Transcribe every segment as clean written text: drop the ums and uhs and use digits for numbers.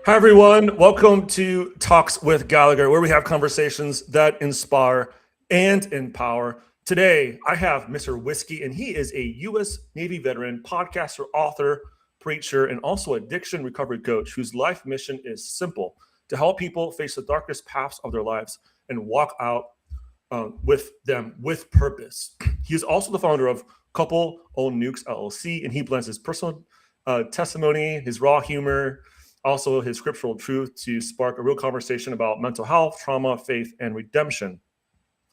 Hi, everyone. Welcome to Talks with Gallagher, where we have conversations that inspire and empower. Today, I have Mr. Whiskey, and he is a U.S. Navy veteran, podcaster, author, preacher, and also addiction recovery coach whose life mission is simple: to help people face the darkest paths of their lives and walk out with them with purpose. He is also the founder of Couple O Nukes LLC, and he blends his personal testimony, his raw humor, also his scriptural truth to spark a real conversation about mental health, trauma, faith, and redemption.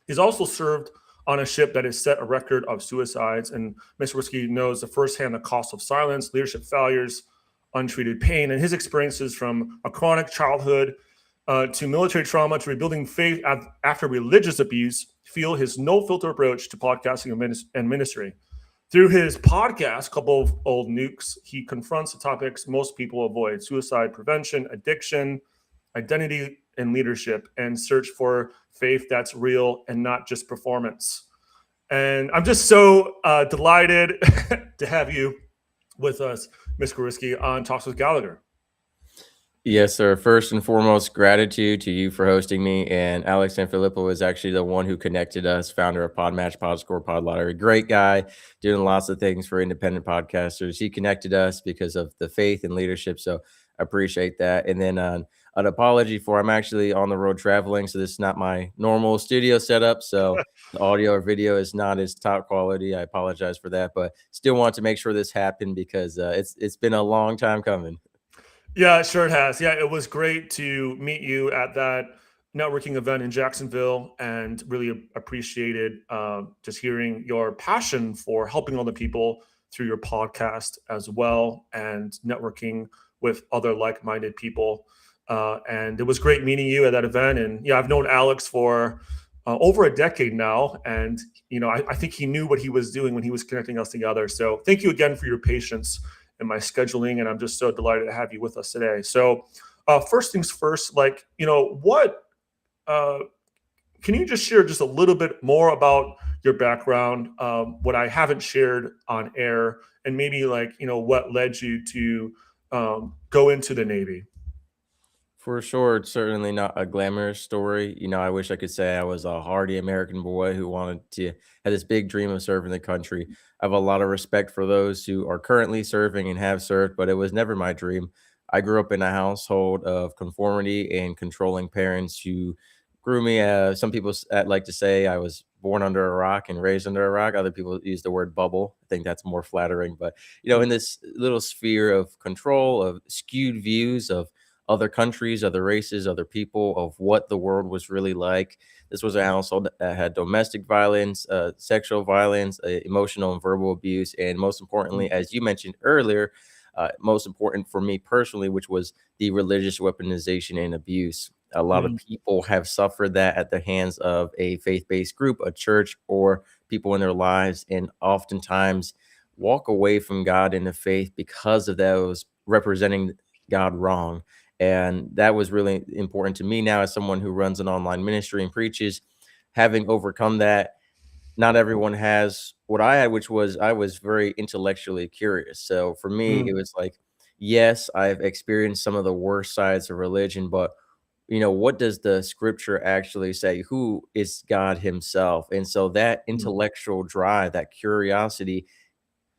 He's also served on a ship that has set a record of suicides, and Mr. Whiskey knows the firsthand the cost of silence, leadership failures, untreated pain, and his experiences from a chronic childhood to military trauma to rebuilding faith after religious abuse. Feel his no-filter approach to podcasting and ministry. Through his podcast, Couple O Nukes, he confronts the topics most people avoid: suicide prevention, addiction, identity, and leadership, and search for faith that's real and not just performance. And I'm just so delighted to have you with us, Mr. Whiskey, on Talks with Gallagher. Yes, sir. First and foremost, gratitude to you for hosting me. And Alex Sanfilippo is actually the one who connected us, founder of Podmatch, Podscore, Pod Lottery. Great guy, doing lots of things for independent podcasters. He connected us because of the faith and leadership. So I appreciate that. And then an apology for I'm actually on the road traveling. So this is not my normal studio setup. So the audio or video is not as top quality. I apologize for that, but still want to make sure this happened because it's been a long time coming. Yeah, sure it has. Yeah, it was great to meet you at that networking event in Jacksonville, and really appreciated just hearing your passion for helping other people through your podcast as well, and networking with other like-minded people. And it was great meeting you at that event. And yeah, I've known Alex for over a decade now, and I think he knew what he was doing when he was connecting us together. So thank you again for your patience in my scheduling, and I'm just so delighted to have you with us today. So first things first, what can you just share just a little bit more about your background, what I haven't shared on air, and maybe what led you to go into the Navy? For sure, it's certainly not a glamorous story. I wish I could say I was a hardy American boy who wanted to had this big dream of serving the country. I have a lot of respect for those who are currently serving and have served, but it was never my dream. I grew up in a household of conformity and controlling parents who grew me. Some people like to say I was born under a rock and raised under a rock. Other people use the word bubble. I think that's more flattering. But in this little sphere of control, of skewed views of other countries, other races, other people, of what the world was really like. This was a household that had domestic violence, sexual violence, emotional and verbal abuse, and most importantly, as you mentioned earlier, most important for me personally, which was the religious weaponization and abuse. A lot of people have suffered that at the hands of a faith-based group, a church, or people in their lives, and oftentimes walk away from God and the faith because of those representing God wrong. And that was really important to me now as someone who runs an online ministry and preaches, having overcome that. Not everyone has what I had, which was I was very intellectually curious. So for me, it Mm, was like, yes, I've experienced some of the worst sides of religion, but what does the scripture actually say? Who is God himself? And so that mm, intellectual drive, that curiosity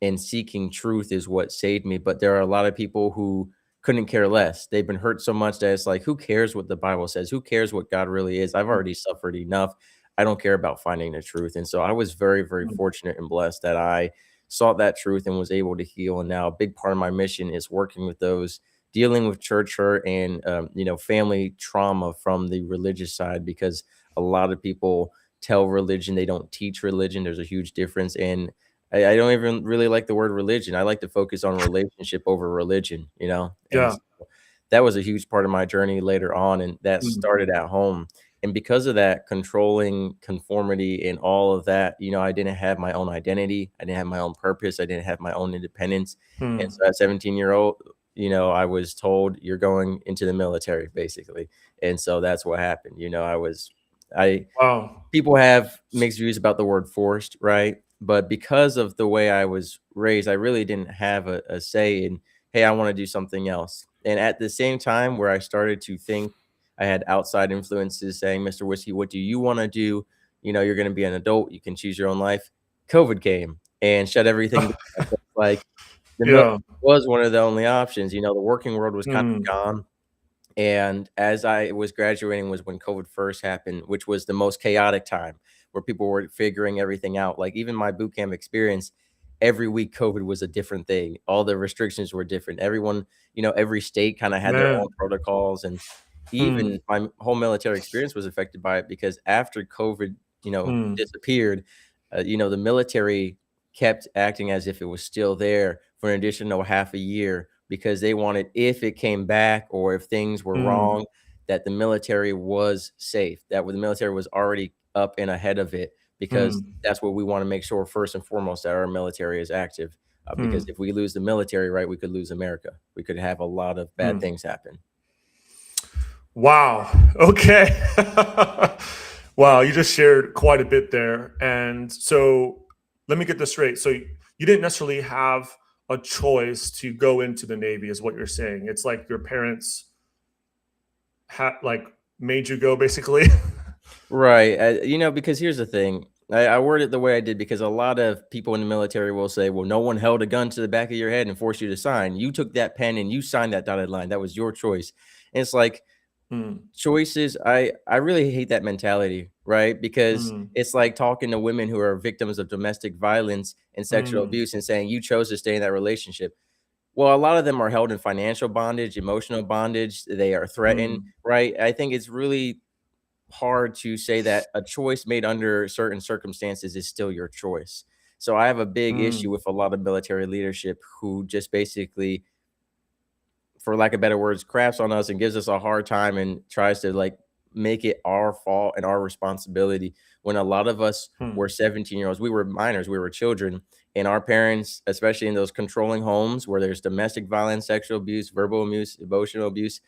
and seeking truth is what saved me. But there are a lot of people who couldn't care less. They've been hurt so much that it's like, who cares what the Bible says? Who cares what God really is? I've already suffered enough. I don't care about finding the truth. And so I was very, very mm. fortunate and blessed that I sought that truth and was able to heal. And now a big part of my mission is working with those dealing with church hurt and family trauma from the religious side, because a lot of people tell religion, they don't teach religion. There's a huge difference. And I don't even really like the word religion. I like to focus on relationship over religion. And Yeah. so that was a huge part of my journey later on, and that Mm, started at home. And because of that controlling conformity and all of that, I didn't have my own identity. I didn't have my own purpose. I didn't have my own independence. And mm. so at 17-year-old, I was told you're going into the military, basically. And so that's what happened. I Wow. people have mixed views about the word forced, right? But because of the way I was raised, I really didn't have a say in, hey, I want to do something else. And at the same time where I started to think, I had outside influences saying, Mr. Whiskey, what do you want to do? You're going to be an adult. You can choose your own life. COVID came and shut everything down. So it's like the military Yeah. was one of the only options. The working world was kind of Mm, gone. And as I was graduating was when COVID first happened, which was the most chaotic time where people were figuring everything out. Like even my boot camp experience, every week COVID was a different thing. All the restrictions were different. Everyone, every state kind of had their own man. protocols. And Mm, even my whole military experience was affected by it because after COVID, mm, disappeared, the military kept acting as if it was still there for an additional half a year because they wanted, if it came back or if things were mm, wrong, that the military was safe, that the military was already up and ahead of it, because mm, that's what we want to make sure first and foremost, that our military is active. Because mm, if we lose the military, right, we could lose America. We could have a lot of bad mm. things happen. Wow. Okay. Wow, you just shared quite a bit there. And so let me get this straight. So you didn't necessarily have a choice to go into the Navy, is what you're saying. It's like your parents had like made you go basically. Right. Because here's the thing. I word it the way I did because a lot of people in the military will say, well, no one held a gun to the back of your head and forced you to sign. You took that pen and you signed that dotted line. That was your choice. And it's like Mm, choices. I really hate that mentality, right? Because mm, it's like talking to women who are victims of domestic violence and sexual mm, abuse and saying you chose to stay in that relationship. Well, a lot of them are held in financial bondage, emotional bondage. They are threatened, mm, right? I think it's really hard to say that a choice made under certain circumstances is still your choice. So I have a big issue mm, with a lot of military leadership who just basically, for lack of better words, craps on us and gives us a hard time and tries to like make it our fault and our responsibility when a lot of us were mm, 17-year-olds. We were minors, we were children, and our parents, especially in those controlling homes where there's domestic violence, sexual abuse, verbal abuse, emotional abuse,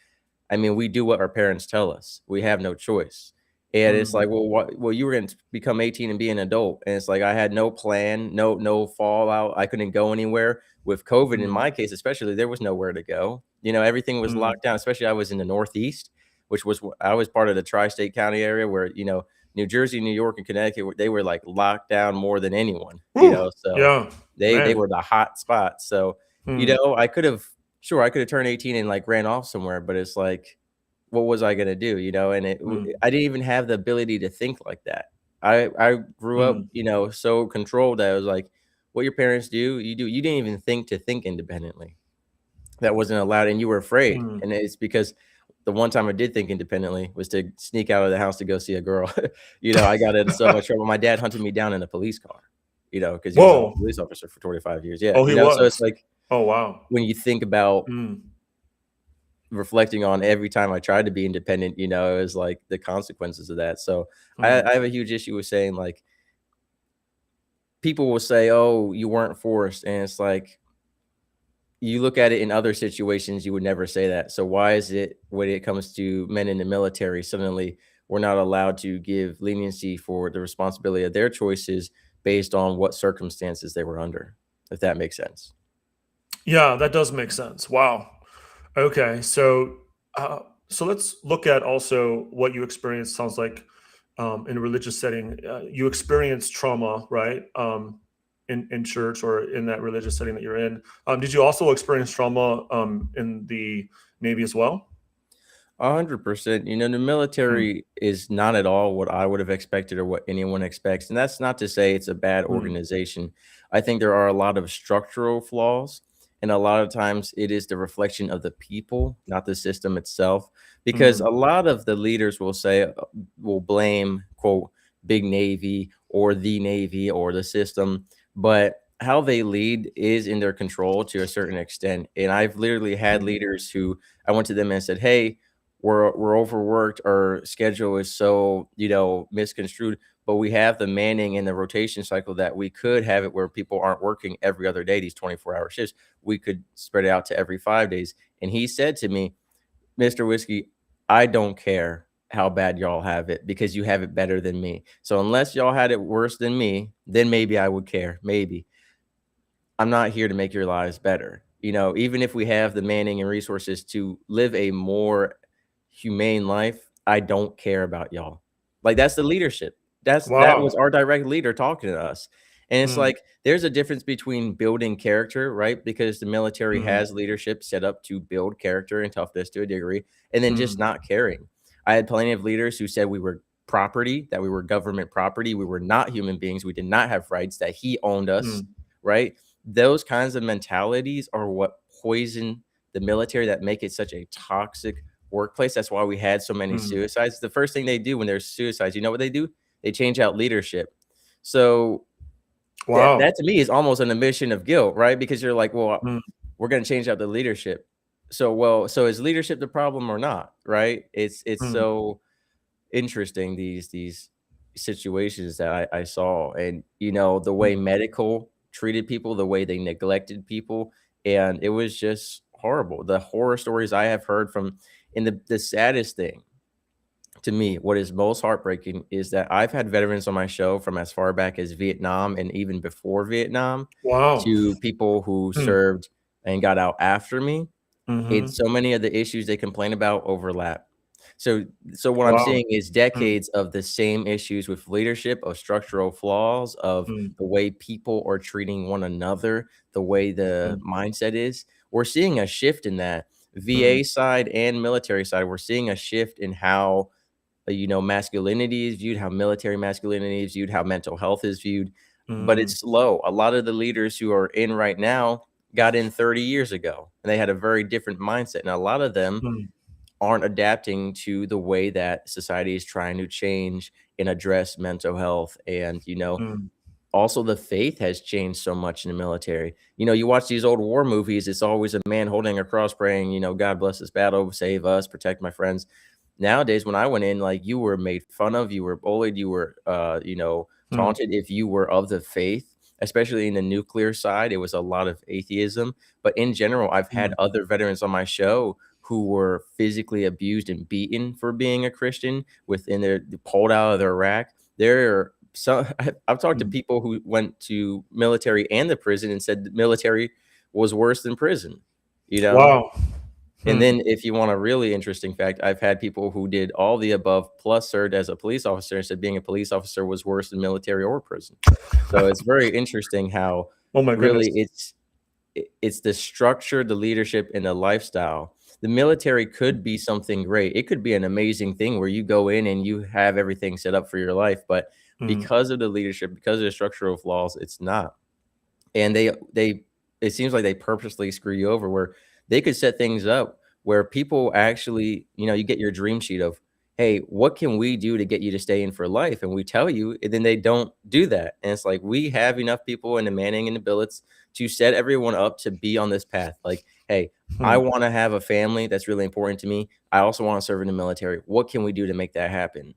I mean, we do what our parents tell us. We have no choice. And it's mm, like, well, what? Well, you were going to become 18 and be an adult, and it's like I had no plan, no fallout. I couldn't go anywhere with COVID. In mm, my case, especially, there was nowhere to go. Everything was mm, locked down. Especially, I was in the Northeast, which was I was part of the tri-state county area where New Jersey, New York, and Connecticut they were like locked down more than anyone. whew, So yeah, they man. were the hot spots. So Mm, I could have sure I could have turned 18 and like ran off somewhere, but it's like what was I gonna do, And mm, I didn't even have the ability to think like that. I grew up, mm, so controlled that I was like, what your parents do, you do. You didn't even think to think independently. That wasn't allowed, and you were afraid. mm. And it's because the one time I did think independently was to sneak out of the house to go see a girl. I got in so much trouble. My dad hunted me down in a police car, because he was a Whoa. police officer for 25 years. Yeah, Oh, he so it's was. like Oh, wow. when you think about Mm, reflecting on every time I tried to be independent, it was like the consequences of that. So mm, I have a huge issue with saying like people will say, "Oh, you weren't forced," and it's like you look at it in other situations, you would never say that. So why is it when it comes to men in the military, suddenly we're not allowed to give leniency for the responsibility of their choices based on what circumstances they were under, if that makes sense? yeah, that does make sense. Wow. Okay, uh, so let's look at also what you experienced. Sounds like in a religious setting, you experienced trauma, right? In church or in that religious setting that you're in. Did you also experience trauma in the Navy as well? 100%. The Mm, military is not at all what I would have expected or what anyone expects. And that's not to say it's a bad mm, organization. I think there are a lot of structural flaws. And a lot of times it is the reflection of the people, not the system itself. Because mm, a lot of the leaders will say, will blame, quote, big Navy or the Navy or the system. But how they lead is in their control to a certain extent. And I've literally had mm, leaders who I went to them and said, hey, we're overworked. Our schedule is so, misconstrued, but we have the manning and the rotation cycle that we could have it where people aren't working every other day, these 24-hour shifts. We could spread it out to every 5 days. And he said to me, Mr. Whiskey, I don't care how bad y'all have it because you have it better than me. So unless y'all had it worse than me, then maybe I would care. Maybe. I'm not here to make your lives better. Even if we have the manning and resources to live a more humane life, I don't care about y'all. Like, that's the leadership. That was Wow. our direct leader talking to us. And it's Mm, like there's a difference between building character, right? Because the military mm, has leadership set up to build character and toughness to a degree, and then just mm, not caring. I had plenty of leaders who said we were property, that we were government property, we were not human beings, we did not have rights, that he owned us, mm, right? Those kinds of mentalities are what poison the military, that make it such a toxic workplace. That's why we had so many mm. suicides. The first thing they do when there's suicides, you know what they do? They change out leadership. So that Wow. to me is almost an admission of guilt, right? Because you're like, well, Mm, we're going to change out the leadership. So is leadership the problem or not? Right? It's mm, so interesting, these situations that I saw, and the way mm. medical treated people, the way they neglected people, and it was just horrible. The horror stories I have heard from, and the saddest thing to me, what is most heartbreaking, is that I've had veterans on my show from as far back as Vietnam and even before Vietnam, Wow. to people who Mm, served and got out after me. mhm. It's so many of the issues they complain about overlap. So so what I'm Wow. seeing is Mm, decades of the same issues with leadership, of structural flaws, of mm, the way people are treating one another, the way the mm, mindset is. We're seeing a shift in that. mm, VA side and military side, we're seeing a shift in how masculinity is viewed, how military masculinity is viewed, how mental health is viewed, but mm, it's slow. A lot of the leaders who are in right now got in 30 years ago, and they had a very different mindset. And a lot of them mm, aren't adapting to the way that society is trying to change and address mental health. And, mm, also the faith has changed so much in the military. You watch these old war movies, it's always a man holding a cross praying, God bless this battle, save us, protect my friends. Nowadays, when I went in, like, you were made fun of, you were bullied, you were, mm, taunted if you were of the faith, especially in the nuclear side. It was a lot of atheism. But in general, I've had mm. other veterans on my show who were physically abused and beaten for being a Christian within their pulled out of Iraq. There are some I've talked to Mm. people who went to military and the prison and said the military was worse than prison, you know? Wow. And Hmm. then if you want a really interesting fact, I've had people who did all the above plus served as a police officer and said being a police officer was worse than military or prison. So it's very interesting how Oh my goodness. really it's the structure, the leadership, and the lifestyle. The military could be something great. It could be an amazing thing where you go in and you have everything set up for your life, but Mm, because of the leadership, because of the structural flaws, it's not. And they it seems like they purposely screw you over, where they could set things up where people actually, you get your dream sheet of, hey, what can we do to get you to stay in for life? And we tell you, and then they don't do that. And it's like, we have enough people in the manning and the billets to set everyone up to be on this path. Like, hey, I mm. want to have a family that's really important to me. I also want to serve in the military. What can we do to make that happen?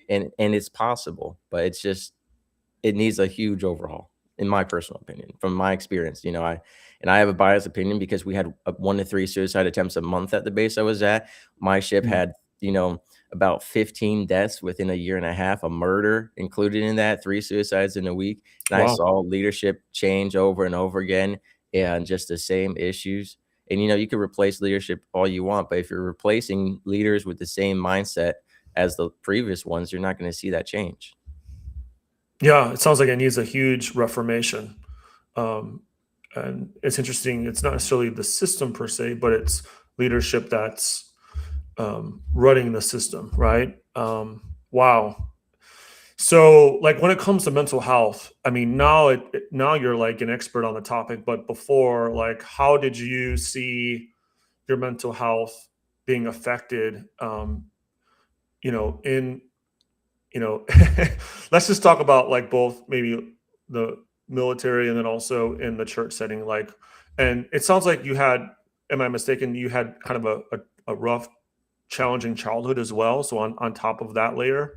And it's possible, but it's just, it needs a huge overhaul, in my personal opinion, from my experience. I have a biased opinion because we had 1 to 3 suicide attempts a month at the base I was at. My ship Mm. had, about 15 deaths within a year and a half, a murder included in that, 3 suicides in a week. And I Wow. saw leadership change over and over again, and just the same issues. And you can replace leadership all you want, but if you're replacing leaders with the same mindset as the previous ones, you're not going to see that change. Yeah, it sounds like it needs a huge reformation. Um, and it's interesting. It's not necessarily the system per se, but it's leadership that's running the system, right? Wow. So, like, when it comes to mental health, I mean, now you're like an expert on the topic, but before, like, how did you see your mental health being affected? In you know, let's just talk about like both maybe the military and then also in the church setting. Like, and it sounds like you had, am I mistaken? You had kind of a rough, challenging childhood as well. So on top of that layer,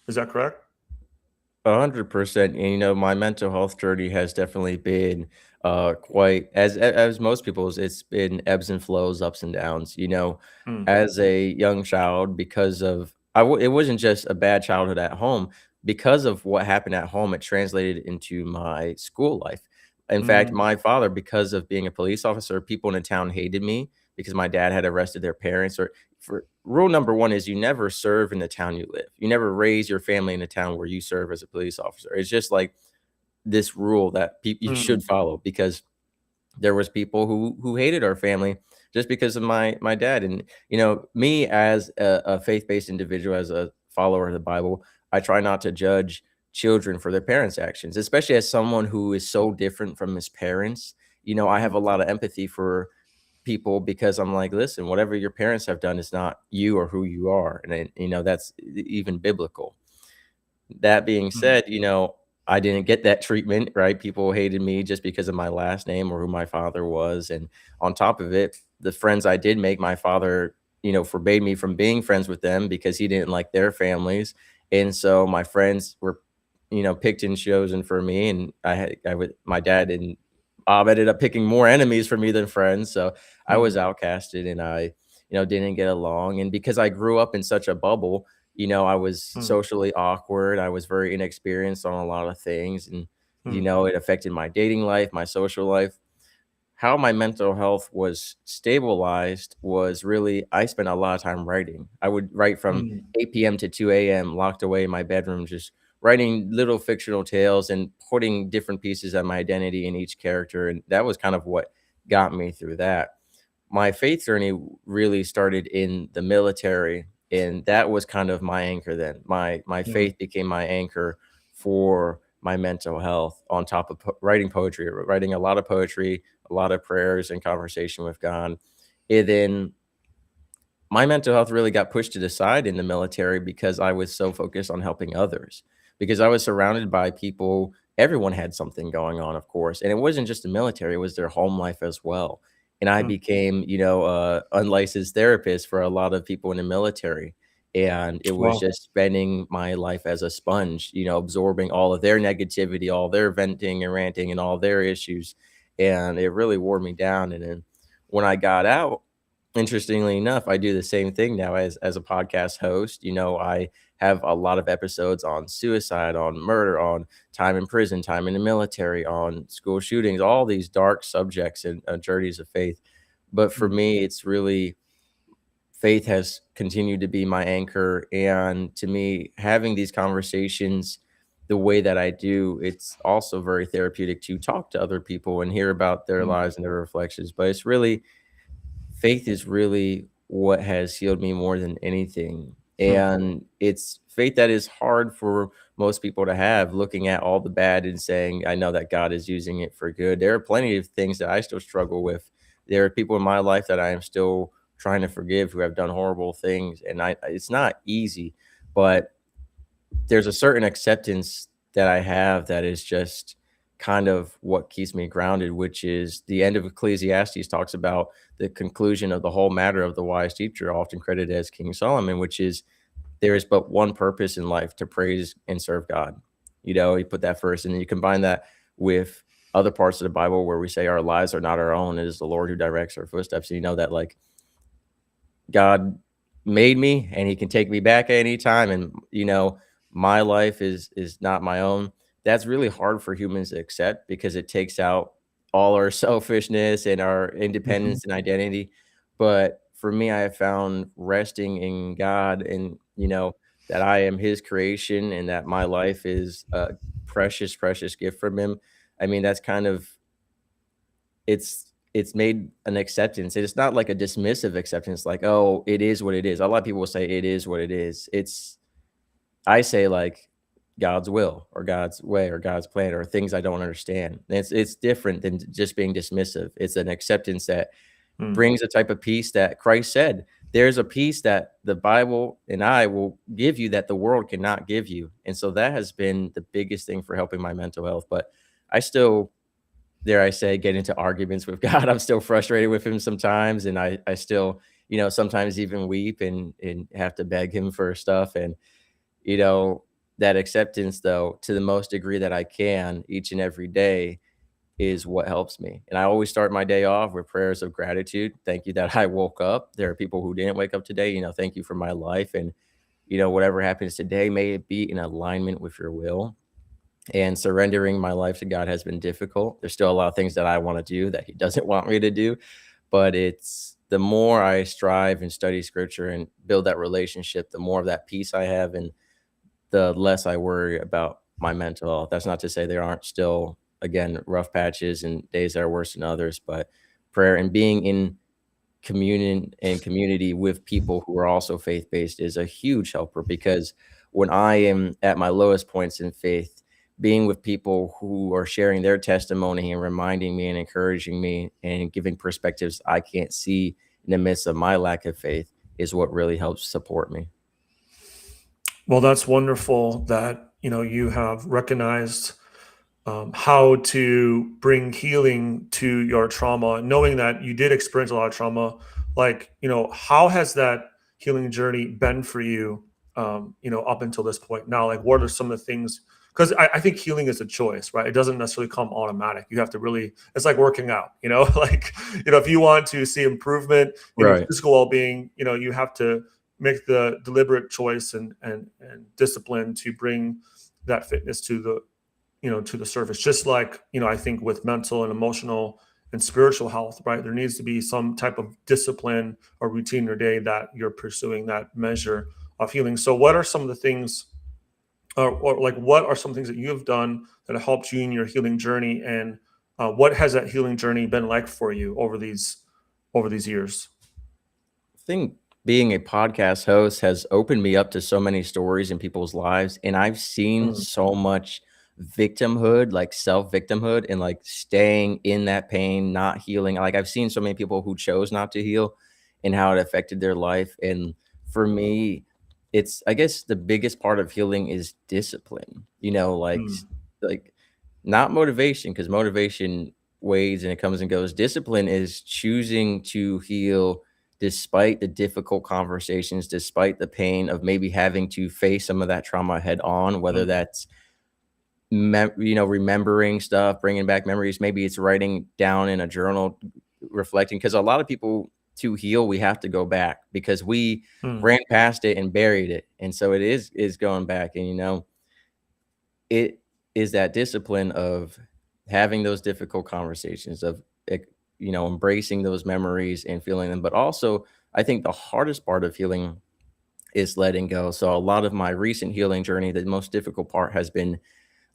is that correct? 100%. And my mental health journey has definitely been quite, as most people's, it's been ebbs and flows, ups and downs. Mm, As a young child, because of it wasn't just a bad childhood at home. Because of what happened at home, it translated into my school life. In fact, Mm, my father, because of being a police officer, people in the town hated me because my dad had arrested their parents. Or for rule number one is you never serve in the town you live. You never raise your family in the town where you serve as a police officer. It's just like this rule that you mm, should follow, because there was people who hated our family just because of my dad. And me as a faith-based individual, as a follower of the Bible, I try not to judge children for their parents' actions, especially as someone who is so different from his parents. I have mm, a lot of empathy for people, because I'm like, listen, whatever your parents have done is not you or who you are. And that's even biblical. That being mm, said, I didn't get that treatment, right? People hated me just because of my last name or who my father was. And on top of it, the friends I did make, my father, forbade me from being friends with them because he didn't like their families. And so my friends were, picked and chosen for me. And my dad and Bob ended up picking more enemies for me than friends. So I was mm, outcasted, and I, didn't get along. And because I grew up in such a bubble, I was mm, socially awkward. I was very inexperienced on a lot of things. And, mm, it affected my dating life, my social life. How my mental health was stabilized was really, I spent a lot of time writing. I would write from mm, 8 p.m. to 2 a.m., locked away in my bedroom, just writing little fictional tales and putting different pieces of my identity in each character. And that was kind of what got me through that. My faith journey really started in the military, and that was kind of my anchor then. My mm, faith became my anchor for my mental health, on top of writing poetry, writing a lot of poetry, a lot of prayers and conversation with God. And then my mental health really got pushed to the side in the military because I was so focused on helping others. Because I was surrounded by people, everyone had something going on, of course. And it wasn't just the military, it was their home life as well. And I mm. became, unlicensed therapist for a lot of people in the military. And it was Wow. just spending my life as a sponge, absorbing all of their negativity, all their venting and ranting and all their issues. And it really wore me down. And then when I got out, interestingly enough, I do the same thing now as a podcast host. I have a lot of episodes on suicide, on murder, on time in prison, time in the military, on school shootings, all these dark subjects and journeys of faith. But for Mm, me, it's really, faith has continued to be my anchor. And to me, having these conversations the way that I do, it's also very therapeutic to talk to other people and hear about their mm, lives and their reflections. But it's really, faith is really what has healed me more than anything. mm, And it's faith that is hard for most people to have, looking at all the bad and saying, I know that God is using it for good. There are plenty of things that I still struggle with. There are people in my life that I am still trying to forgive who have done horrible things. And it's not easy, but there's a certain acceptance that I have that is just kind of what keeps me grounded, which is the end of Ecclesiastes talks about the conclusion of the whole matter of the wise teacher, often credited as King Solomon, which is there is but one purpose in life, to praise and serve God. You put that first, and then you combine that with other parts of the Bible where we say our lives are not our own. It is the Lord who directs our footsteps. And that, like, God made me and he can take me back at any time. And, my life is not my own. That's really hard for humans to accept because it takes out all our selfishness and our mhm, independence and identity. But for me, I have found resting in God, and, that I am his creation and that my life is a precious, precious gift from him. I mean, that's kind of, it's made an acceptance. It's not like a dismissive acceptance, like, "Oh, it is what it is." A lot of people will say it is what it is. I say, like, God's will or God's way or God's plan or things I don't understand. It's different than just being dismissive. It's an acceptance that mm, brings a type of peace that Christ said, "There's a peace that the Bible and I will give you that the world cannot give you." And so that has been the biggest thing for helping my mental health. But I still, dare I say, get into arguments with God. I'm still frustrated with him sometimes, and I still, sometimes even weep and have to beg him for stuff. And, you know, that acceptance, though, to the most degree that I can each and every day, is what helps me. And I always start my day off with prayers of gratitude. Thank you that I woke up. There are people who didn't wake up today. Thank you for my life. And, whatever happens today, may it be in alignment with your will. and surrendering my life to God has been difficult. There's still a lot of things that I want to do that He doesn't want me to do, but it's the more I strive and study scripture and build that relationship, the more of that peace I have, and the less I worry about my mental health. That's not to say there aren't still, again, rough patches and days that are worse than others, but prayer and being in communion and community with people who are also faith-based is a huge helper, because when I am at my lowest points in faith, being with people who are sharing their testimony and reminding me and encouraging me and giving perspectives I can't see in the midst of my lack of faith is what really helps support me. Well, that's wonderful that you have recognized how to bring healing to your trauma, knowing that you did experience a lot of trauma. Like, how has that healing journey been for you, up until this point now? Like, what are some of the things? Because I think healing is a choice, right? It doesn't necessarily come automatic. You have to really, it's like working out, like, if you want to see improvement in your Right. physical well-being, you have to make the deliberate choice and discipline to bring that fitness to the surface. Just like, I think with mental and emotional and spiritual health, right? There needs to be some type of discipline or routine in your day that you're pursuing that measure of healing. So what are some of the things, or like, what are some things that you have done that have helped you in your healing journey? And what has that healing journey been like for you over these years? I think being a podcast host has opened me up to so many stories in people's lives, and I've seen Mm, so much victimhood, like self-victimhood, and like staying in that pain, not healing. Like I've seen so many people who chose not to heal and how it affected their life. And for me, it's, I guess the biggest part of healing is discipline, mm, like not motivation, because motivation wanes and it comes and goes. Discipline is choosing to heal despite the difficult conversations, despite the pain of maybe having to face some of that trauma head on, whether mm, that's remembering stuff, bringing back memories. Maybe it's writing down in a journal, reflecting. Because a lot of people, to heal, we have to go back because we mm, ran past it and buried it, and so it is going back. And it is that discipline of having those difficult conversations, of embracing those memories and feeling them. But also, I think the hardest part of healing is letting go. So a lot of my recent healing journey, the most difficult part has been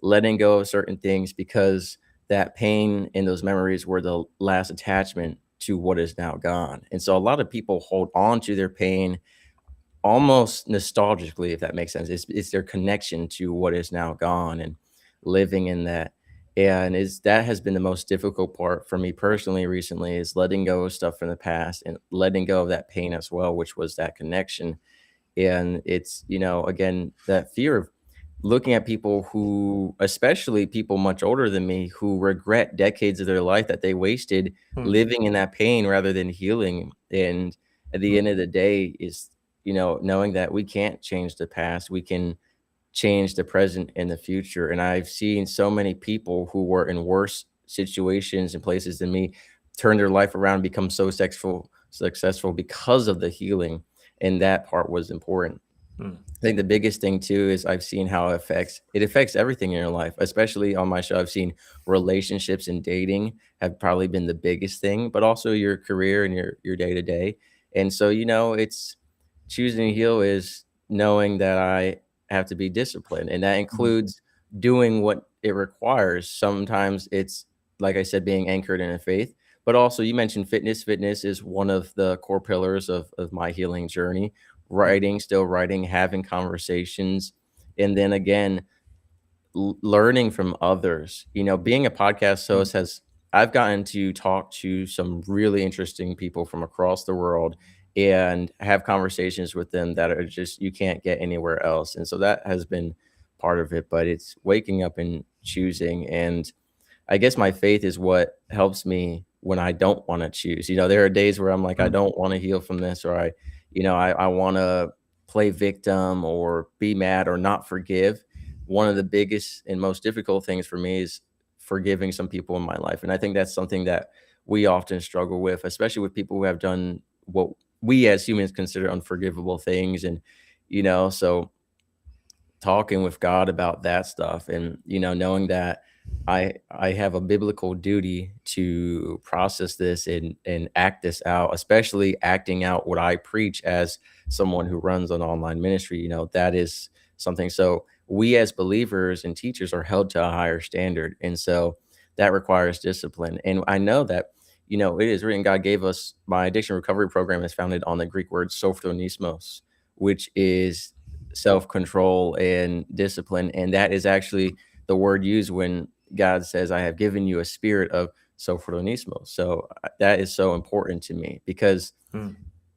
letting go of certain things, because that pain and those memories were the last attachment to what is now gone. And so a lot of people hold on to their pain almost nostalgically, if that makes sense. It's their connection to what is now gone and living in that. And is that has been the most difficult part for me personally recently, is letting go of stuff from the past and letting go of that pain as well, which was that connection. And it's, again, that fear of looking at people who, especially people much older than me, who regret decades of their life that they wasted mm, living in that pain rather than healing. And at the end mm, of the day is, knowing that we can't change the past, we can change the present and the future. And I've seen so many people who were in worse situations and places than me turn their life around, become so successful because of the healing. And that part was important. mm, I think the biggest thing too is I've seen how it affects everything in your life, especially on my show. I've seen relationships and dating have probably been the biggest thing, but also your career and your day to day. And so, it's choosing to heal is knowing that I have to be disciplined, and that mm, includes doing what it requires. Sometimes it's, like I said, being anchored in a faith, but also you mentioned fitness. Fitness is one of the core pillars of my healing journey. Writing, still writing, having conversations, and then again, learning from others. Being a podcast mm, host has I've gotten to talk to some really interesting people from across the world and have conversations with them that are just you can't get anywhere else. And so that has been part of it, but it's waking up and choosing. And I guess my faith is what helps me when I don't want to choose. There are days where I'm like, I mm, don't want to heal from this, or I want to play victim or be mad or not forgive. One of the biggest and most difficult things for me is forgiving some people in my life. And I think that's something that we often struggle with, especially with people who have done what we as humans consider unforgivable things. And, so talking with God about that stuff, and knowing that I have a biblical duty to process this and act this out, especially acting out what I preach as someone who runs an online ministry. That is something. So we as believers and teachers are held to a higher standard, and so that requires discipline. And I know that it is written, God gave us, my addiction recovery program is founded on the Greek word sophronismos, which is self-control and discipline. And that is actually the word used when God says, I have given you a spirit of sophronismos. So that is so important to me, because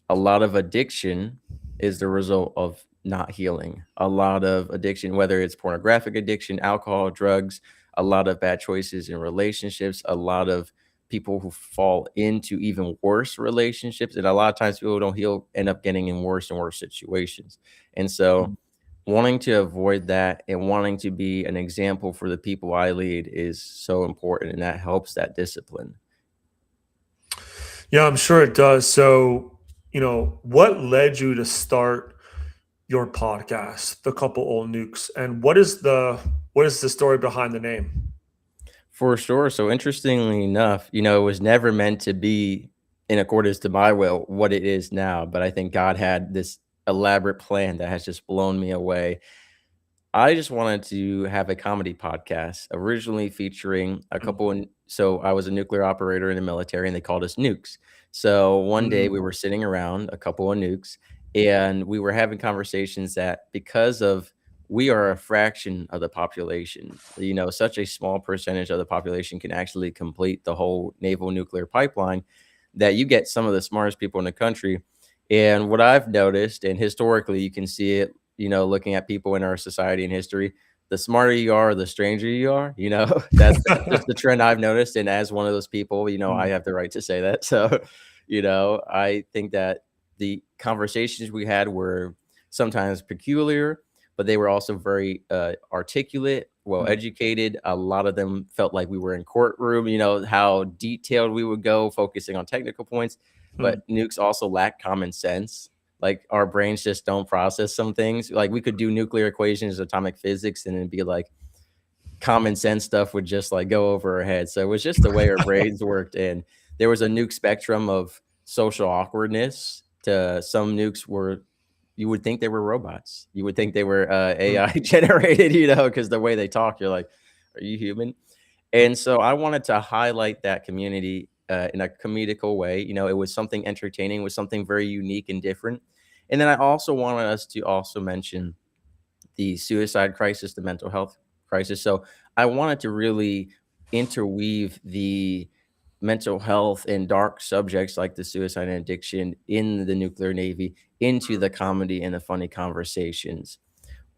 a lot of addiction is the result of not healing. A lot of addiction, whether it's pornographic addiction, alcohol, drugs, a lot of bad choices in relationships, a lot of people who fall into even worse relationships. And a lot of times people who don't heal end up getting in worse and worse situations. And so wanting to avoid that and wanting to be an example for the people I lead is so important. And that helps that discipline. Yeah, I'm sure it does. So, what led you to start your podcast, The Couple O Nukes, and what is the story behind the name? For sure. So interestingly enough, it was never meant to be in accordance to my will what it is now, but I think God had this elaborate plan that has just blown me away. I just wanted to have a comedy podcast, originally featuring a couple. So I was a nuclear operator in the military, and they called us nukes. So one day we were sitting around, a couple of nukes, and we were having conversations that, because of we are a fraction of the population, such a small percentage of the population can actually complete the whole naval nuclear pipeline, that you get some of the smartest people in the country. And what I've noticed, and historically you can see it, looking at people in our society and history, the smarter you are, the stranger you are, that's just the trend I've noticed. And as one of those people, I have the right to say that. So, I think that the conversations we had were sometimes peculiar, but they were also very articulate, well-educated. A lot of them felt like we were in courtroom, how detailed we would go, focusing on technical points. But nukes also lack common sense. Like, our brains just don't process some things. Like, we could do nuclear equations, atomic physics, and it'd be like common sense stuff would just like go over our head. So it was just the way our brains worked. And there was a nuke spectrum of social awkwardness to some nukes were, you would think they were robots. You would think they were AI generated, because the way they talk, you're like, are you human? And so I wanted to highlight that community in a comedical way. It was something entertaining, was something very unique and different. And then I also wanted us to also mention the suicide crisis, the mental health crisis. So I wanted to really interweave the mental health and dark subjects like the suicide and addiction in the nuclear Navy into the comedy and the funny conversations.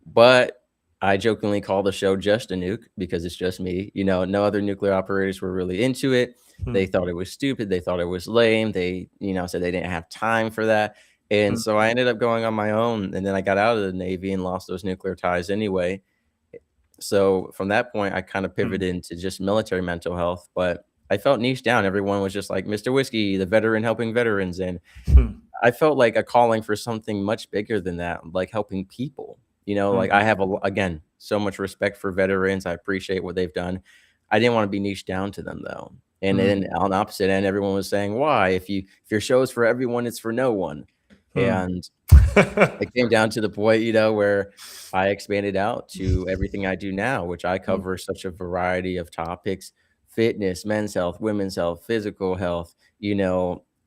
But I jokingly call the show Just a Nuke because it's just me. No other nuclear operators were really into it. They thought it was stupid. They thought it was lame. They, said they didn't have time for that. And so I ended up going on my own. And then I got out of the Navy and lost those nuclear ties anyway. So from that point, I kind of pivoted into just military mental health. But I felt niche down. Everyone was just like, Mr. Whiskey, the veteran helping veterans. And I felt like a calling for something much bigger than that, like helping people. Like, I have, again, so much respect for veterans. I appreciate what they've done. I didn't want to be niche down to them, though. And then on the opposite end, everyone was saying, why? If your show is for everyone, it's for no one. And it came down to the point, where I expanded out to everything I do now, which I cover such a variety of topics: fitness, men's health, women's health, physical health,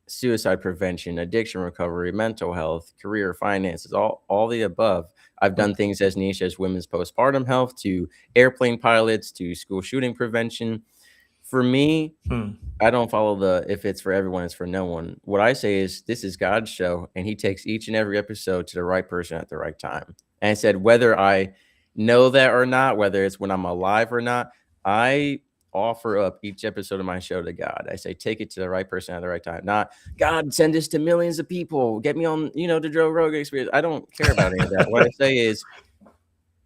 suicide prevention, addiction recovery, mental health, career, finances, all the above. I've done things as niche as women's postpartum health, to airplane pilots, to school shooting prevention. For me, I don't follow the if it's for everyone, it's for no one. What I say is, this is God's show, and he takes each and every episode to the right person at the right time. And I said, whether I know that or not, whether it's when I'm alive or not, I offer up each episode of my show to God. I say, take it to the right person at the right time. Not, God, send this to millions of people. Get me on, the Joe Rogan Experience. I don't care about any of that. What I say is,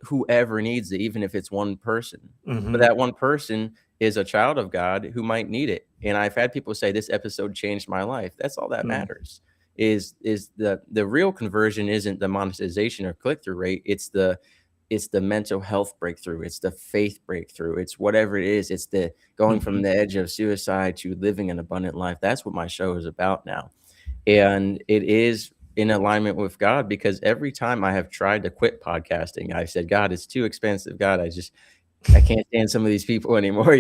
whoever needs it, even if it's one person. But that one person is a child of God who might need it. And I've had people say, this episode changed my life. That's all that matters. Is the real conversion isn't the monetization or click-through rate. It's the it's the mental health breakthrough, it's the faith breakthrough, it's whatever it is, it's the going from Mhm. the edge of suicide to living an abundant life. That's what my show is about now. And it is in alignment with God because every time I have tried to quit podcasting, I said, God, it's too expensive. God, I can't stand some of these people anymore,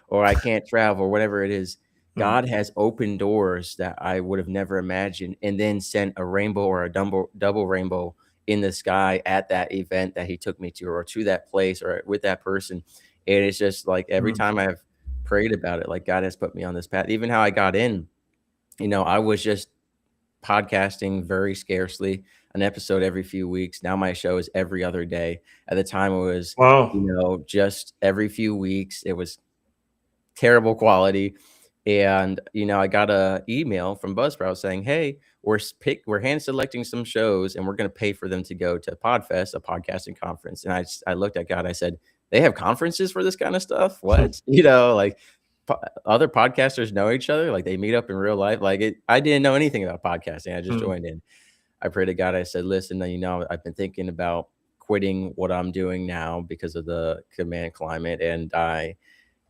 or I can't travel, or whatever it is. Mm. God has opened doors that I would have never imagined, and then sent a rainbow or a double rainbow in the sky at that event that he took me to, or to that place, or with that person. And it's just like every Mm. time I have prayed about it, like God has put me on this path. Even how I got in, I was just podcasting very scarcely, an episode every few weeks. Now my show is every other day. At the time, it was, Wow. just every few weeks. It was terrible quality. And, I got a email from Buzzsprout saying, "Hey, we're hand selecting some shows and we're going to pay for them to go to Podfest, a podcasting conference." And I looked at God, I said, "They have conferences for this kind of stuff? What?" Like other podcasters know each other, like they meet up in real life. I didn't know anything about podcasting. I just Mm. joined in. I prayed to God. I said, "Listen, I've been thinking about quitting what I'm doing now because of the command climate. And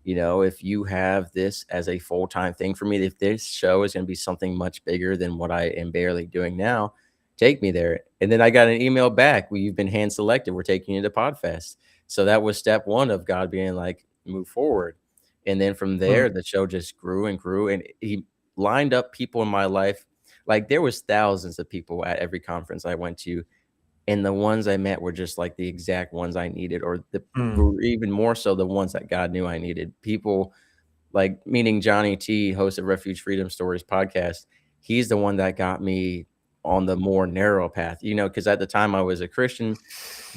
if you have this as a full-time thing for me, if this show is going to be something much bigger than what I am barely doing now, take me there." And then I got an email back. "Well, you've been hand selected. We're taking you to Podfest." So that was step one of God being like, move forward. And then from Mm. there, the show just grew and grew. And he lined up people in my life. Like there was thousands of people at every conference I went to, and the ones I met were just like the exact ones I needed, Mm. or even more so the ones that God knew I needed. People like, meaning Johnny T, host of Refuge Freedom Stories podcast. He's the one that got me on the more narrow path, because at the time I was a Christian,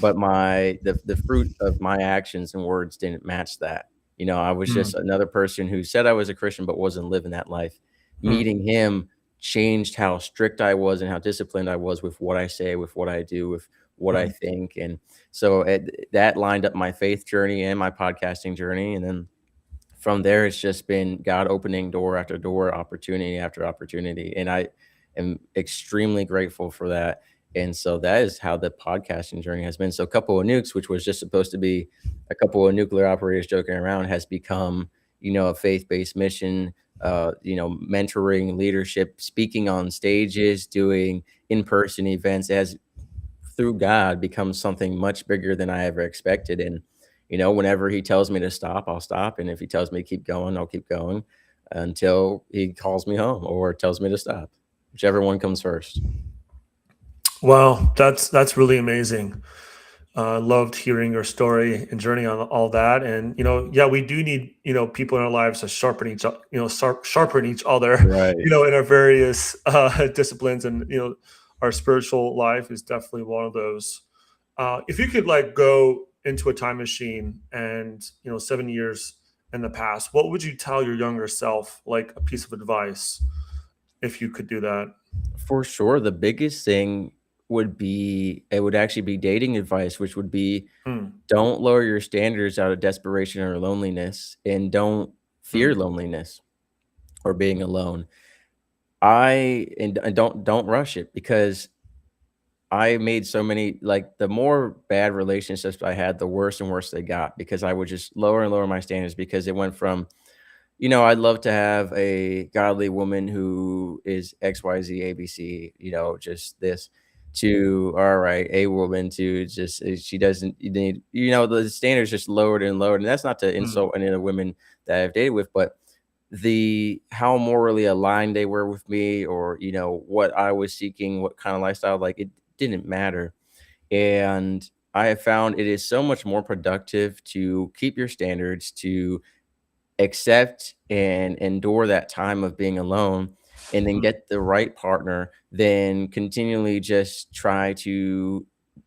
but the fruit of my actions and words didn't match that. I was Mm. just another person who said I was a Christian but wasn't living that life. Mm. Meeting him changed how strict I was and how disciplined I was with what I say, with what I do, with what I Mm. think. And so that lined up my faith journey and my podcasting journey. And then from there, it's just been God opening door after door, opportunity after opportunity. And I am extremely grateful for that. And so that is how the podcasting journey has been. So Couple of Nukes, which was just supposed to be a couple of nuclear operators joking around, has become, a faith-based mission, mentoring, leadership, speaking on stages, doing in-person events. It has, through God, become something much bigger than I ever expected. And, whenever he tells me to stop, I'll stop. And if he tells me to keep going, I'll keep going until he calls me home or tells me to stop, whichever one comes first. Wow, that's really amazing. Loved hearing your story and journey on all that. And yeah, we do need people in our lives to sharpen each other. Right. In our various disciplines, and our spiritual life is definitely one of those. If you could like go into a time machine and 7 years in the past, what would you tell your younger self? Like a piece of advice, if you could do that. For sure. The biggest thing would actually be dating advice, which would be, Hmm. don't lower your standards out of desperation or loneliness, and don't fear Hmm. loneliness or being alone. And don't rush it, because I made so many, like, the more bad relationships I had, the worse and worse they got, because I would just lower and lower my standards, because it went from, I'd love to have a godly woman who is XYZ ABC, just this, to, all right, a woman to just, she doesn't need, the standards just lowered and lowered. And that's not to Hmm. insult any of the women that I've dated with, but how morally aligned they were with me, or, what I was seeking, what kind of lifestyle, like, it didn't matter. And I have found it is so much more productive to keep your standards, to accept and endure that time of being alone, and then Hmm. get the right partner, than continually just try to,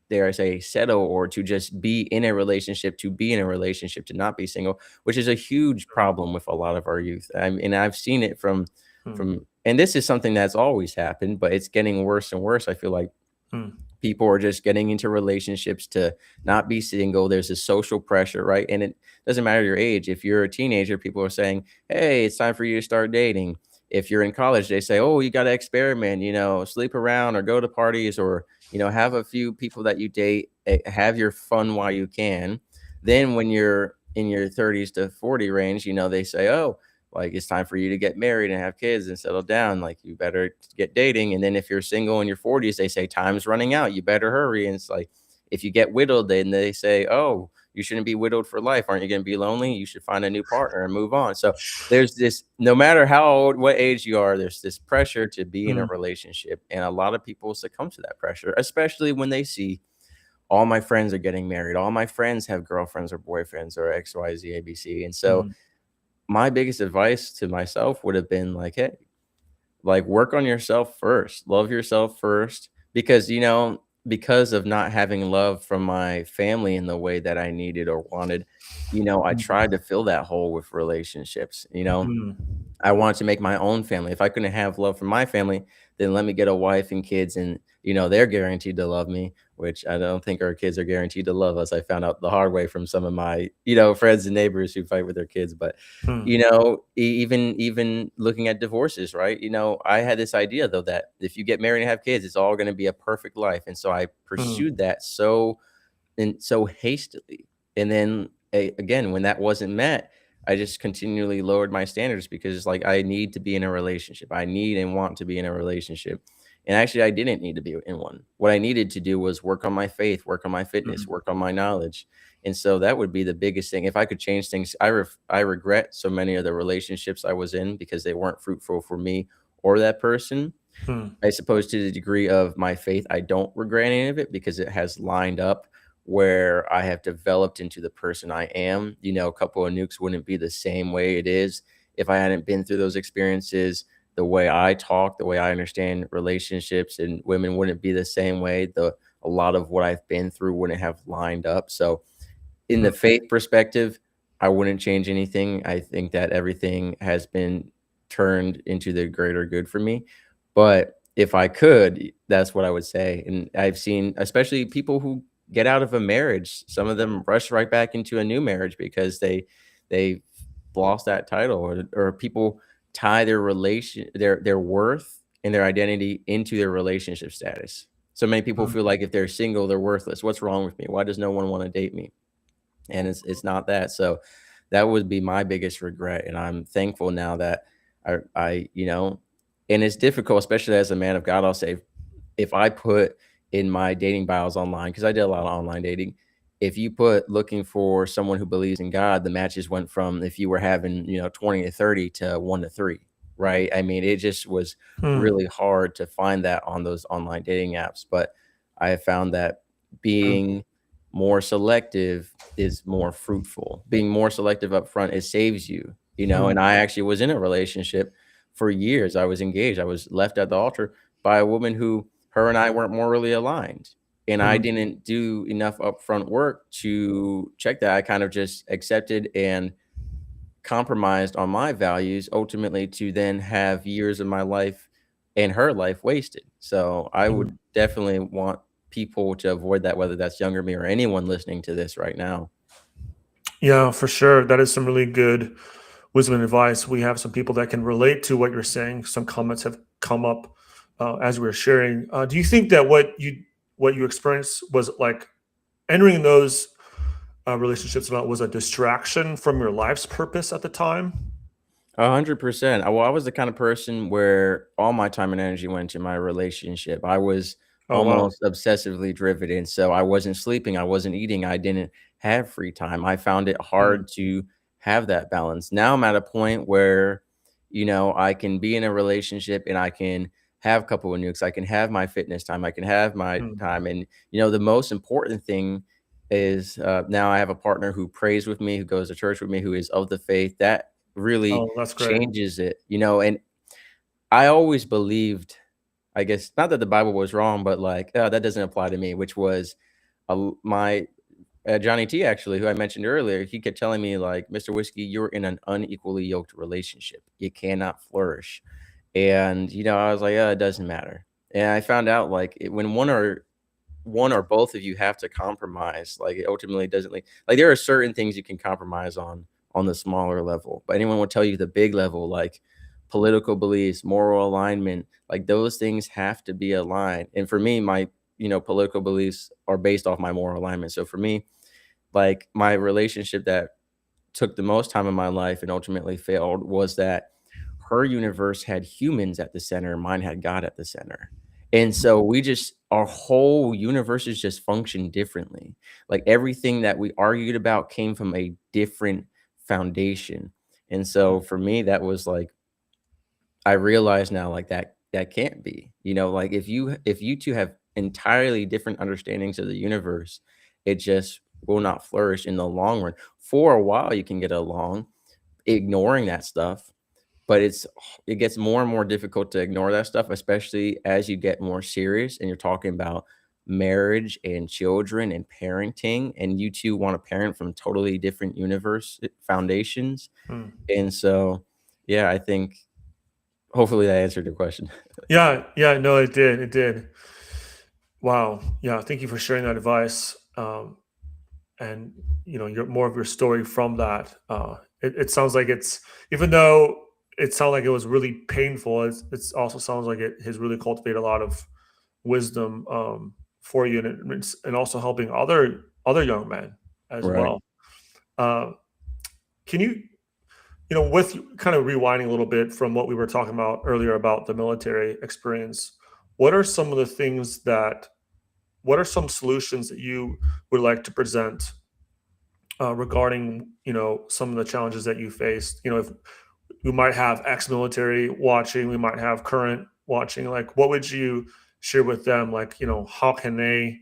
dare I say, settle, or to just be in a relationship to be in a relationship, to not be single, which is a huge problem with a lot of our youth. And I've seen it Hmm. and this is something that's always happened, but it's getting worse and worse. I feel like Hmm. people are just getting into relationships to not be single. There's a social pressure, right? And it doesn't matter your age. If you're a teenager, people are saying, "Hey, it's time for you to start dating." If you're in college, they say, "Oh, you got to experiment, sleep around or go to parties, or, have a few people that you date have your fun while you can. Then when you're in your 30s to 40 range, they say, oh, like it's time for you to get married and have kids and settle down. Like you better get dating. And then if you're single in your 40s, they say time's running out. You better hurry. And it's like if you get widowed, then they say, oh, you shouldn't be widowed for life. Aren't you going to be lonely? You should find a new partner and move on. So there's this, no matter how old, what age you are, there's this pressure to be in a Mm, relationship. And a lot of people succumb to that pressure, especially when they see all my friends are getting married. All my friends have girlfriends or boyfriends or XYZ, ABC. And so mm, my biggest advice to myself would have been like, hey, like work on yourself first, love yourself first, because because of not having love from my family in the way that I needed or wanted, I mm, tried to fill that hole with relationships. mm, I wanted to make my own family. If I couldn't have love from my family, then let me get a wife and kids, and they're guaranteed to love me, which I don't think our kids are guaranteed to love us. I found out the hard way from some of my, friends and neighbors who fight with their kids. But mm, even looking at divorces, right? I had this idea though that if you get married and have kids, it's all going to be a perfect life, and so I mm, pursued that so hastily. And then again, when that wasn't met, I just continually lowered my standards because it's like I need to be in a relationship. I need and want to be in a relationship. And actually, I didn't need to be in one. What I needed to do was work on my faith, work on my fitness, mm, work on my knowledge. And so that would be the biggest thing. If I could change things, I regret so many of the relationships I was in because they weren't fruitful for me or that person. mm, I suppose to the degree of my faith, I don't regret any of it because it has lined up where I have developed into the person I am. Couple of Nukes wouldn't be the same way it is if I hadn't been through those experiences. The way I talk, the way I understand relationships and women wouldn't be the same way. A lot of what I've been through wouldn't have lined up. So in the mm, faith perspective, I wouldn't change anything. I think that everything has been turned into the greater good for me. But if I could, that's what I would say. And I've seen, especially people who get out of a marriage, some of them rush right back into a new marriage because they lost that title, or people tie their worth and their identity into their relationship status. So many people mm, feel like if they're single, they're worthless. What's wrong with me? Why does no one want to date me? And it's not that. So that would be my biggest regret, and I'm thankful now that and it's difficult, especially as a man of God. I'll say, if I put in my dating bios online, because I did a lot of online dating, if you put looking for someone who believes in God, the matches went from, if you were having 20 to 30 to 1 to 3, right? I mean, it just was mm, really hard to find that on those online dating apps. But I have found that mm, being more selective is more fruitful. Being more selective up front, it saves you. mm, And I actually was in a relationship for years. I was engaged. I was left at the altar by a woman who, her and I weren't morally aligned. And I mm, didn't do enough upfront work to check that. I kind of just accepted and compromised on my values, ultimately to then have years of my life and her life wasted. So I mm. would definitely want people to avoid that, whether that's younger me or anyone listening to this right now. Yeah, for sure. That is some really good wisdom and advice. We have some people that can relate to what you're saying. Some comments have come up as we were sharing. Do you think that what you experienced was like entering those relationships about was a distraction from your life's purpose at the time? 100%. Well, I was the kind of person where all my time and energy went to my relationship. I was Oh wow. almost obsessively driven, and so I wasn't sleeping, I wasn't eating, I didn't have free time. I found it Mm, hard to have that balance. Now I'm at a point where, I can be in a relationship and I can have a couple of nukes. I can have my fitness time. I can have my mm. time. And, the most important thing is now I have a partner who prays with me, who goes to church with me, who is of the faith. That really Oh, that's great. changes it. And I always believed, I guess, not that the Bible was wrong, but like, that doesn't apply to me, which was my Johnny T, actually, who I mentioned earlier. He kept telling me, like, Mr. Whiskey, you're in an unequally yoked relationship. You cannot flourish. And, I was like, it doesn't matter. And I found out, like, when one or both of you have to compromise, like it ultimately doesn't, like there are certain things you can compromise on the smaller level, but anyone will tell you the big level, like political beliefs, moral alignment, like those things have to be aligned. And for me, political beliefs are based off my moral alignment. So for me, like my relationship that took the most time in my life and ultimately failed was that her universe had humans at the center, mine had God at the center. And so we just our whole universes just function differently. Like everything that we argued about came from a different foundation. And so for me, that was like I realize now like that can't be. Like if you two have entirely different understandings of the universe, it just will not flourish in the long run. For a while you can get along ignoring that stuff, but it gets more and more difficult to ignore that stuff, especially as you get more serious and you're talking about marriage and children and parenting, and you two want to parent from totally different universe foundations. Mm. And so, yeah, I think hopefully that answered your question. Yeah, yeah, no, it did. It did. Wow. Yeah, thank you for sharing that advice. And your more of your story from that. It sounds like it's even though it sounds like it was really painful, it's also sounds like it has really cultivated a lot of wisdom for you, and also helping other young men as Right. well. Uh, can with kind of rewinding a little bit from what we were talking about earlier about the military experience, what are some of the things that what are some solutions that you would like to present regarding some of the challenges that you faced? If we might have ex-military watching, we might have current watching, like what would you share with them, like how can they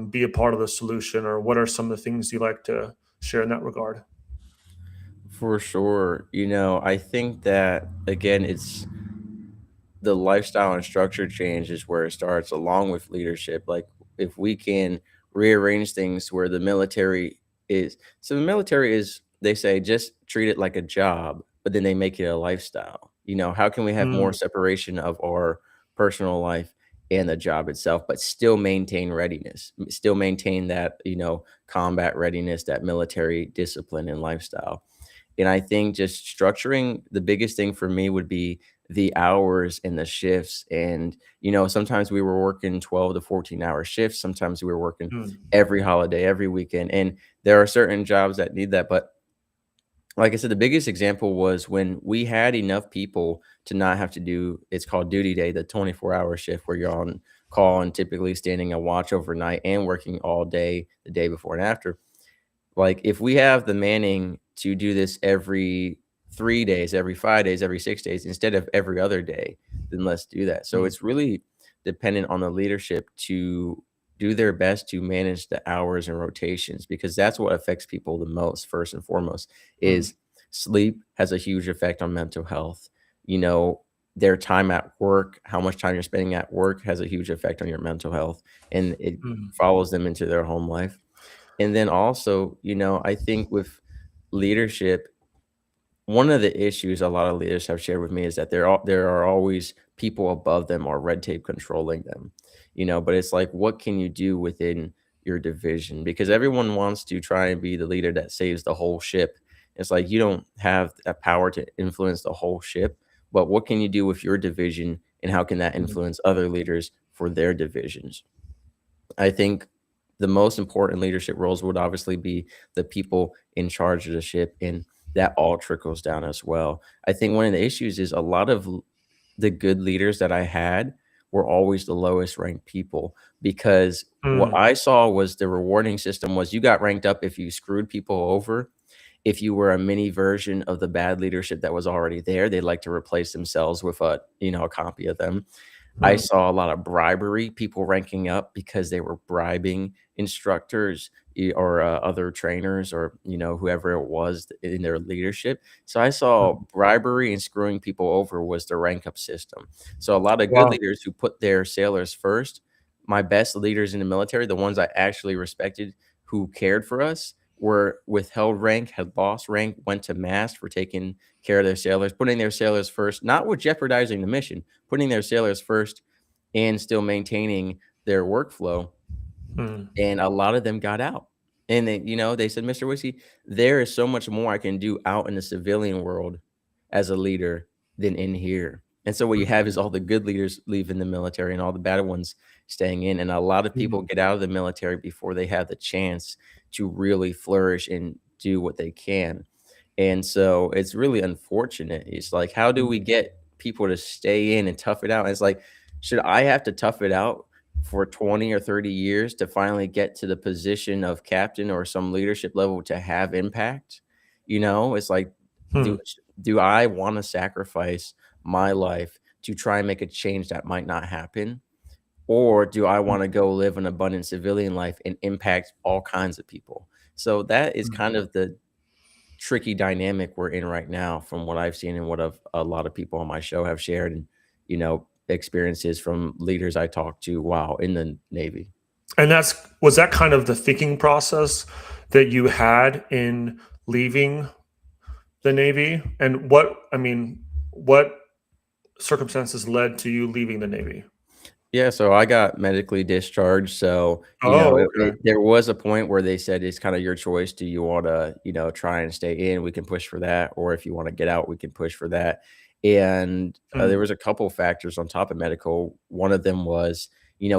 be a part of the solution, or what are some of the things you like to share in that regard? For sure. I think that again, it's the lifestyle and structure change is where it starts along with leadership. Like if we can rearrange things where the military is so the military is they say just treat it like a job, but then they make it a lifestyle. How can we have more Mm, separation of our personal life and the job itself, but still maintain readiness, still maintain that, combat readiness, that military discipline and lifestyle. And I think just structuring the biggest thing for me would be the hours and the shifts. And, sometimes we were working 12 to 14-hour shifts. Sometimes we were working mm, every holiday, every weekend. And there are certain jobs that need that. But like I said, the biggest example was when we had enough people to not have to do it's called duty day, the 24-hour shift where you're on call and typically standing a watch overnight and working all day the day before and after. Like, if we have the manning to do this every 3 days, every 5 days, every 6 days instead of every other day, then let's do that. So mm, it's really dependent on the leadership to do their best to manage the hours and rotations because that's what affects people the most, first and foremost, mm, is sleep has a huge effect on mental health. You know, their time at work, how much time you're spending at work has a huge effect on your mental health, and it mm, follows them into their home life. And then also, I think with leadership, one of the issues a lot of leaders have shared with me is that there are always people above them or red tape controlling them. But it's like, what can you do within your division? Because everyone wants to try and be the leader that saves the whole ship. It's like you don't have that power to influence the whole ship, but what can you do with your division and how can that mm, influence other leaders for their divisions? I think the most important leadership roles would obviously be the people in charge of the ship, and that all trickles down as well. I think one of the issues is a lot of the good leaders that I had were always the lowest ranked people because what mm, I saw was the rewarding system was you got ranked up if you screwed people over. If you were a mini version of the bad leadership that was already there, they'd like to replace themselves with a copy of them. I mm, saw a lot of bribery, people ranking up because they were bribing instructors or other trainers or, whoever it was in their leadership. So I saw mm. bribery and screwing people over was the rank up system. So a lot of good Wow. leaders who put their sailors first, my best leaders in the military, the ones I actually respected who cared for us, were withheld rank, had lost rank, went to mast for taking care of their sailors, putting their sailors first, not with jeopardizing the mission, putting their sailors first and still maintaining their workflow. Mm, And a lot of them got out. And they said, Mr. Whiskey, there is so much more I can do out in the civilian world as a leader than in here. And so what you mm, have is all the good leaders leaving the military and all the bad ones staying in. And a lot of people Mhm. get out of the military before they have the chance to really flourish and do what they can. And so it's really unfortunate. It's like, how do we Mhm. get people to stay in and tough it out? And it's like, should I have to tough it out for 20 or 30 years to finally get to the position of captain or some leadership level to have impact? It's like, Hmm. do do I want to sacrifice my life to try and make a change that might not happen? Or do I want to go live an abundant civilian life and impact all kinds of people? So that is Mhm. kind of the tricky dynamic we're in right now from what I've seen and what a lot of people on my show have shared and, experiences from leaders I talked to while in the Navy. And was that kind of the thinking process that you had in leaving the Navy? And what circumstances led to you leaving the Navy? Yeah, so I got medically discharged. So, Oh, okay. there was a point where they said it's kind of your choice. Do you want to, try and stay in? We can push for that. Or if you want to get out, we can push for that. And there Hmm. was a couple factors on top of medical. One of them was,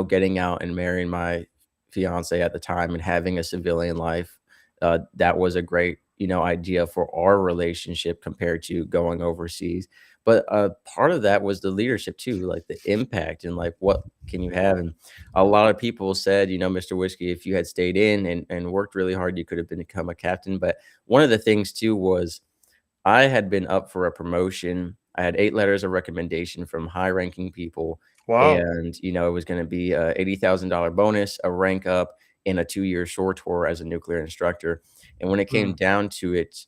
getting out and marrying my fiance at the time and having a civilian life. That was a great, idea for our relationship compared to going overseas. But part of that was the leadership too, like the impact and like what can you have? And a lot of people said, Mr. Whiskey, if you had stayed in and worked really hard, you could have become a captain. But one of the things too was I had been up for a promotion. I had 8 letters of recommendation from high-ranking people, Wow. and, it was gonna be a $80,000 bonus, a rank up, and a 2-year shore tour as a nuclear instructor. And when it came Mm. down to it,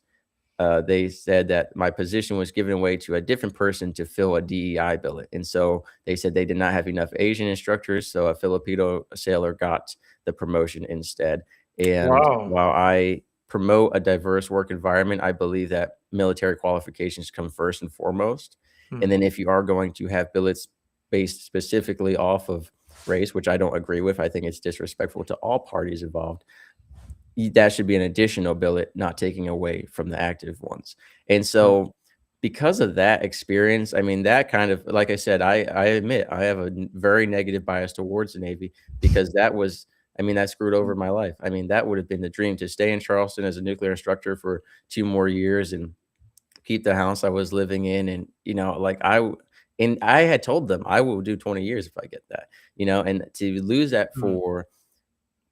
they said that my position was given away to a different person to fill a DEI billet. And so they said they did not have enough Asian instructors, so a Filipino sailor got the promotion instead. And Wow. while I promote a diverse work environment, I believe that military qualifications come first and foremost. And Hmm. then if you are going to have billets based specifically off of race, which I don't agree with, I think it's disrespectful to all parties involved, that should be an additional billet, not taking away from the active ones. And Hmm. so because of that experience, I mean, that kind of like I said, I admit I have a very negative bias towards the Navy because that screwed over my life. I mean, that would have been the dream to stay in Charleston as a nuclear instructor for 2 more years and keep the house I was living in. And, and I had told them I will do 20 years if I get that, and to lose that Hmm. for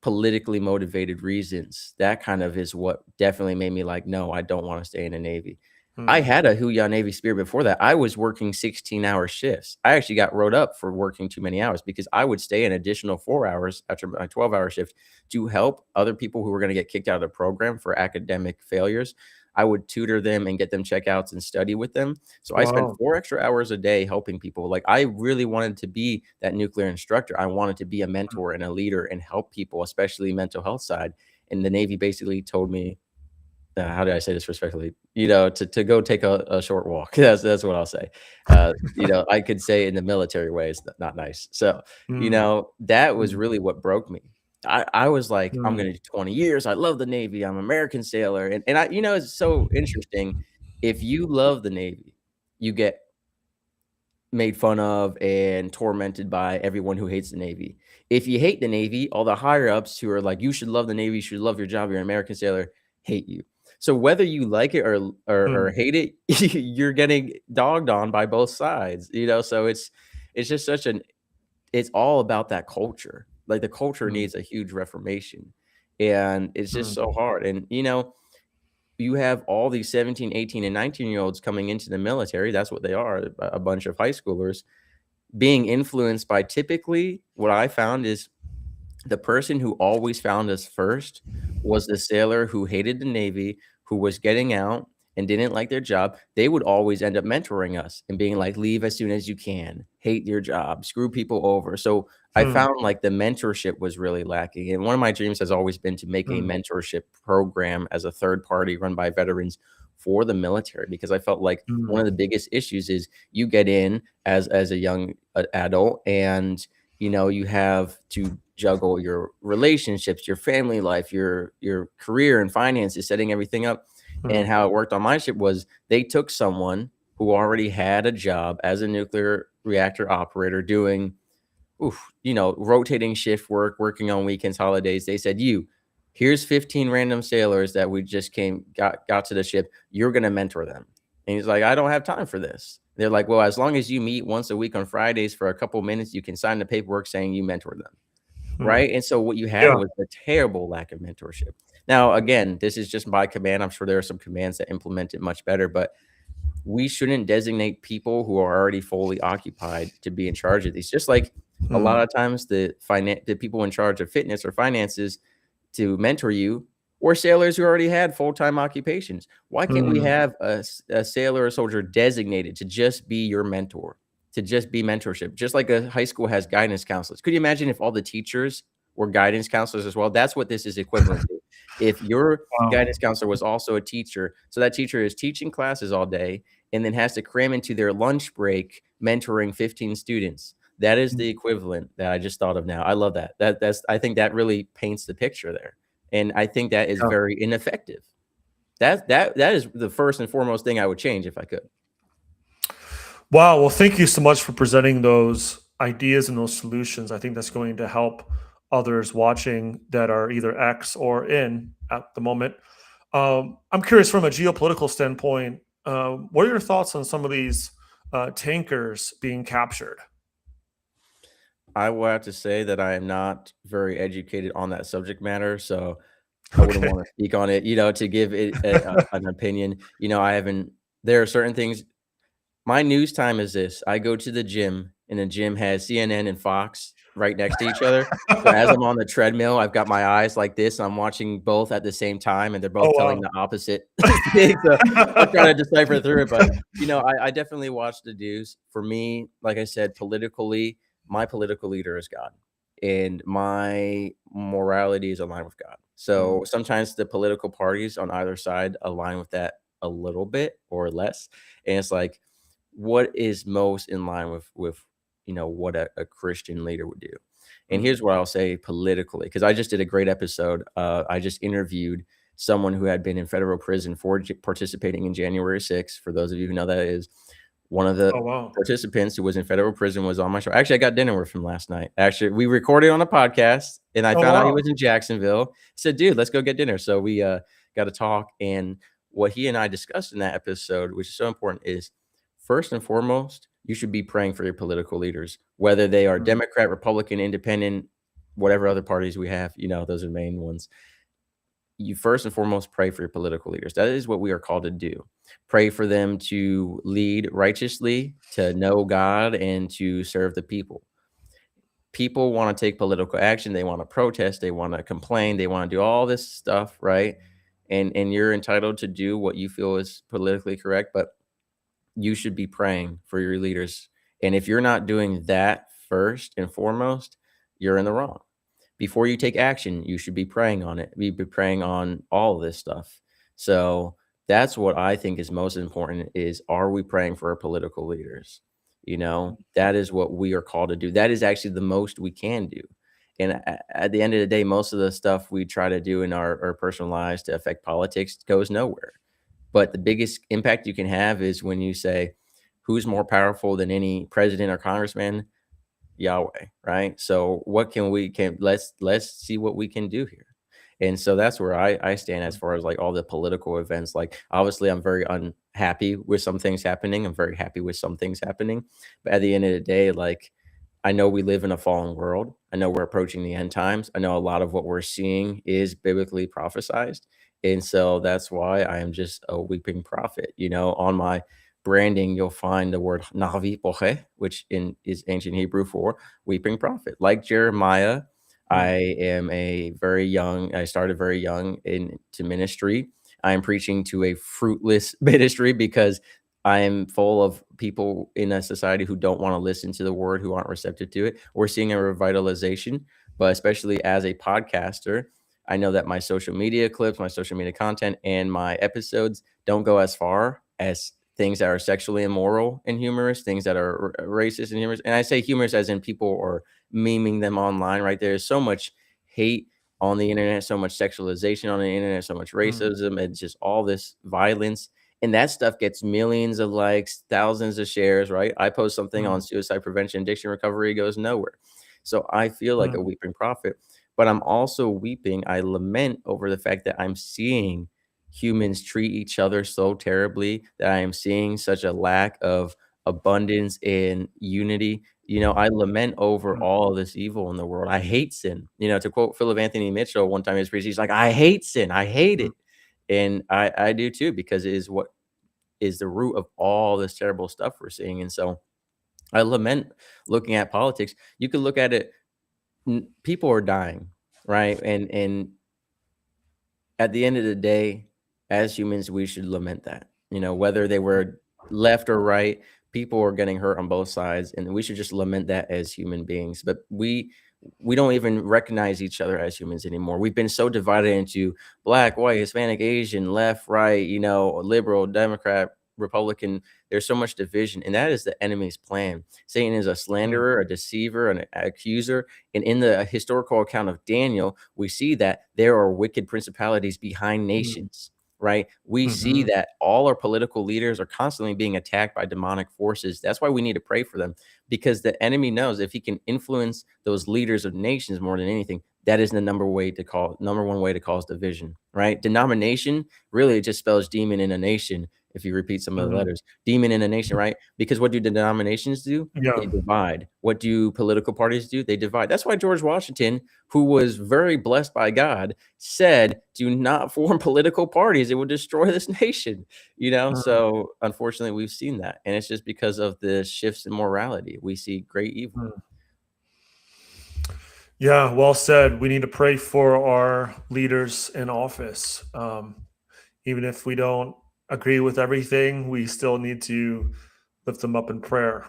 politically motivated reasons, that kind of is what definitely made me like, "No, I don't wanna stay in the Navy." I Hmm. had a Hoo-Yah Navy spirit before that. I was working 16-hour shifts. I actually got wrote up for working too many hours because I would stay an additional 4 hours after my 12-hour shift to help other people who were gonna get kicked out of the program for academic failures. I would tutor them and get them checkouts and study with them. So I spent Wow. 4 extra hours a day helping people. Like, I really wanted to be that nuclear instructor. I wanted to be a mentor and a leader and help people, especially mental health side. And the Navy basically told me, how do I say this respectfully? To go take a short walk. That's what I'll say. I could say it in the military way, it's not nice. So, Mm. that was Mm. really what broke me. I was like, I'm Mm. gonna do 20 years. I love the Navy. I'm an American sailor. And it's so interesting. If you love the Navy, you get made fun of and tormented by everyone who hates the Navy. If you hate the Navy, all the higher ups who are like, "You should love the Navy, you should love your job, you're an American sailor," hate you. So whether you like it or Mm. hate it, you're getting dogged on by both sides, so it's just it's all about that culture. Like, the culture Mm. needs a huge reformation, and it's just Mm. so hard, and, you have all these 17, 18, and 19-year-olds coming into the military, that's what they are, a bunch of high schoolers, being influenced by typically what I found is the person who always found us first was the sailor who hated the Navy, who was getting out and didn't like their job. They would always end up mentoring us and being like, "Leave as soon as you can, hate your job, screw people over." So I Mm. found like the mentorship was really lacking. And one of my dreams has always been to make a Mm. mentorship program as a third party run by veterans for the military because I felt like one of Mm. the biggest issues is you get in as a young adult and you have to juggle your relationships, your family life, your career and finances, setting everything up. And Mm. how it worked on my ship was they took someone who already had a job as a nuclear reactor operator doing rotating shift work, working on weekends, holidays. They said, here's 15 random sailors that we just got to the ship. You're going to mentor them. And he's like, I don't have time for this. They're like, well, as long as you meet once a week on Fridays for a couple minutes, you can sign the paperwork saying you mentor them. Hmm. Right. And so what you had Yeah. was a terrible lack of mentorship. Now, again, this is just by command. I'm sure there are some commands that implement it much better, but we shouldn't designate people who are already fully occupied to be in charge of these. Just like a lot Hmm. of times the people in charge of fitness or finances to mentor you or sailors who already had full-time occupations. Why can't we Hmm. have a sailor or soldier designated to just be your mentor, to just be mentorship, just like a high school has guidance counselors? Could you imagine if all the teachers were guidance counselors as well? That's what this is equivalent to. If your Wow. guidance counselor was also a teacher, so that teacher is teaching classes all day and then has to cram into their lunch break mentoring 15 students. That is the equivalent that I just thought of now. I love that. I think that really paints the picture there. And I think that is Yeah. very ineffective. That is the first and foremost thing I would change if I could. Wow. Well, thank you so much for presenting those ideas and those solutions. I think that's going to help others watching that are either ex or in at the moment. I'm curious from a geopolitical standpoint, what are your thoughts on some of these tankers being captured? I will have to say that I am not very educated on that subject matter, so I wouldn't Okay. want to speak on it, to give it an opinion. I haven't. There are certain things. My news time is this: I go to the gym, and the gym has CNN and Fox right next to each other. So as I'm on the treadmill, I've got my eyes like this. I'm watching both at the same time, and they're Oh both telling wow. the opposite thing. So I'm trying to decipher through it. But I definitely watch the news. For me, like I said, politically, my political leader is God, and my morality is aligned with God. So Mm, sometimes the political parties on either side align with that a little bit or less, and it's like what is most in line with what a Christian leader would do. And mm. here's what I'll say politically, because I just did a great episode. I just interviewed someone who had been in federal prison for participating in January 6th. For those of you who know that is, one of the Oh wow. participants who was in federal prison was on my show. Actually, I got dinner with him last night. Actually, we recorded on a podcast, and I Oh found out he wow. was in Jacksonville. I said, "Dude, let's go get dinner." So we got to talk, and what he and I discussed in that episode, which is so important, is first and foremost, you should be praying for your political leaders, whether they are Mm, Democrat, Republican, Independent, whatever other parties we have. Those are the main ones. You first and foremost pray for your political leaders. That is what we are called to do. Pray for them to lead righteously, to know God, and to serve the people. People want to take political action. They want to protest. They want to complain. They want to do all this stuff, right? And you're entitled to do what you feel is politically correct, but you should be praying for your leaders. And if you're not doing that first and foremost, you're in the wrong. Before you take action, you should be praying on it. Be praying on all of this stuff. So that's what I think is most important is, are we praying for our political leaders? That is what we are called to do. That is actually the most we can do. And at the end of the day, most of the stuff we try to do in our personal lives to affect politics goes nowhere. But the biggest impact you can have is when you say, who's more powerful than any president or congressman? Yahweh, right? So what let's see what we can do here. And so that's where I stand as far as like all the political events. Like obviously I'm very unhappy with some things happening. I'm very happy with some things happening. But at the end of the day, like I know we live in a fallen world. I know we're approaching the end times. I know a lot of what we're seeing is biblically prophesized. And so that's why I am just a weeping prophet. On my branding, you'll find the word Navi Boche, which is ancient Hebrew for weeping prophet. Like Jeremiah, mm, I started very young into ministry. I am preaching to a fruitless ministry because I am full of people in a society who don't want to listen to the word, who aren't receptive to it. We're seeing a revitalization, but especially as a podcaster, I know that my social media clips, my social media content, and my episodes don't go as far as things that are sexually immoral and humorous, things that are racist and humorous. And I say humorous as in people are memeing them online, right? There's so much hate on the internet, so much sexualization on the internet, so much mm, racism, and just all this violence. And that stuff gets millions of likes, thousands of shares, right? I post something on mm, suicide prevention, addiction recovery, it goes nowhere. So I feel like a Mm, weeping prophet, but I'm also weeping. I lament over the fact that I'm seeing humans treat each other so terribly, that I am seeing such a lack of abundance and unity. I lament over mm, all of this evil in the world. I hate sin. To quote Philip Anthony Mitchell one time in his preach, he's like, I hate sin. I hate mm, it. And I do too, because it is what is the root of all this terrible stuff we're seeing. And so I lament looking at politics. You could look at it, people are dying, right? And at the end of the day, as humans, we should lament that. Whether they were left or right, people are getting hurt on both sides, and we should just lament that as human beings. But we don't even recognize each other as humans anymore. We've been so divided into black, white, Hispanic, Asian, left, right, liberal, Democrat, Republican. There's so much division, and that is the enemy's plan. Satan is a mm, slanderer, a deceiver, an accuser. And in the historical account of Daniel, we see that there are wicked principalities behind mm, nations, right? We see mhm, that all our political leaders are constantly being attacked by demonic forces. That's why we need to pray for them, because the enemy knows if he can influence those leaders of nations more than anything, that is the number one way to cause division, right? Denomination really just spells demon in a nation. If you repeat some of the mhm. letters, demon in a nation, right? Because what do denominations do? They Yeah. divide. What do political parties do? They divide. That's why George Washington, who was very blessed by God, said, "Do not form political parties. It will destroy this nation." Mm, So unfortunately, we've seen that, and it's just because of the shifts in morality. We see great evil. mm. Yeah, well said. We need to pray for our leaders in office. Even if we don't agree with everything, we still need to lift them up in prayer.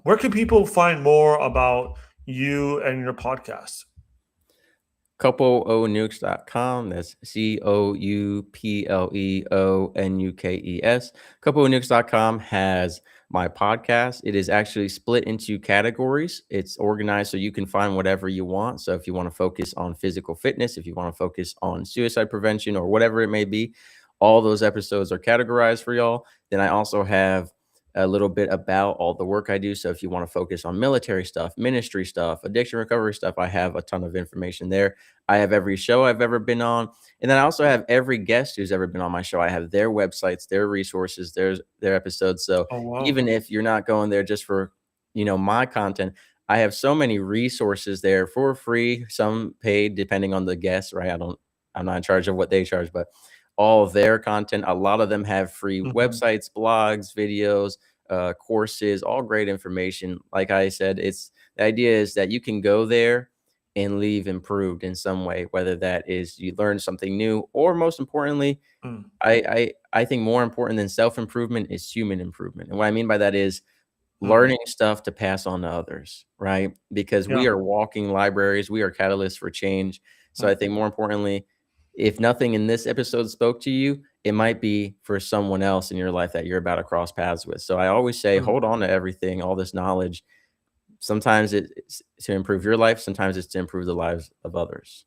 Where can people find more about you and your podcast? CoupleONukes.com. That's CoupleONukes. CoupleONukes.com has my podcast. It is actually split into categories. It's organized so you can find whatever you want. So if you want to focus on physical fitness, if you want to focus on suicide prevention or whatever it may be, all those episodes are categorized for y'all. Then I also have a little bit about all the work I do. So if you want to focus on military stuff, ministry stuff, addiction recovery stuff, I have a ton of information there. I have every show I've ever been on. And then I also have every guest who's ever been on my show. I have their websites, their resources, their episodes. So Oh, wow. even if you're not going there just for, my content, I have so many resources there for free, some paid depending on the guest, right? I'm not in charge of what they charge, but all their content, a lot of them have free Mhm, websites, blogs, videos, courses, all great information. Like I said, the idea is that you can go there and leave improved in some way, whether that is you learn something new, or most importantly, mm, I think more important than self improvement is human improvement. And what I mean by that is mm. learning stuff to pass on to others, right? Because we Yeah. are walking libraries, we are catalysts for change. So Mm, I think more importantly, if nothing in this episode spoke to you, it might be for someone else in your life that you're about to cross paths with. So I always say, mm. hold on to everything, all this knowledge. Sometimes it's to improve your life, sometimes it's to improve the lives of others.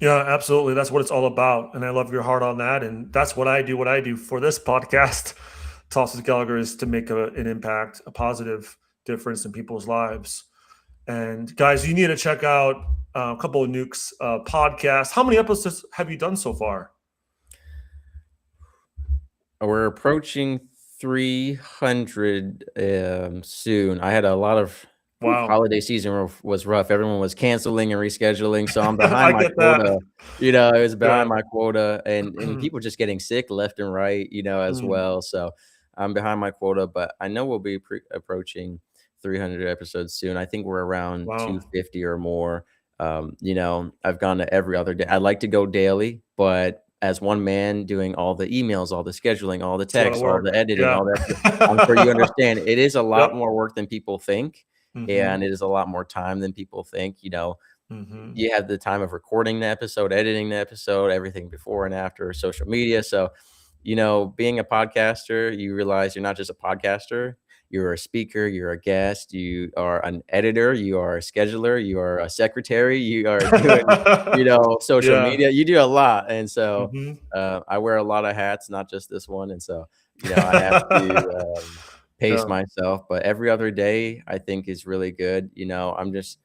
Yeah, absolutely. That's what it's all about. And I love your heart on that. And that's what I do. What I do for this podcast, Toss with Gallagher, is to make an impact, a positive difference in people's lives. And guys, you need to check out a couple of Nukes podcasts. How many episodes have you done so far? We're approaching 300 soon. I had a lot of Wow. holiday season was rough. Everyone was canceling and rescheduling, so I'm behind I my get that. quota. It was Yeah. behind my quota, and people just getting sick left and right, as Mm, well. So I'm behind my quota, but I know we'll be approaching 300 episodes soon. I think we're around wow. 250 or more. I've gone to every other day. I'd like to go daily, but as one man doing all the emails, all the scheduling, all the It's a lot of texts, all work. the editing, Yeah. all that, I'm sure you understand. It is a Yep. lot more work than people think, and Hmm. it is a lot more time than people think. Hmm. You have the time of recording the episode, editing the episode, everything before and after, social media. So, being a podcaster, you realize you're not just a podcaster, you're a speaker, you're a guest, you are an editor, you are a scheduler, you are a secretary, you are doing, social Yeah. media. You do a lot. And so Hmm. I wear a lot of hats, not just this one. And so, I have to pace Yeah. myself, but every other day I think is really good. I'm just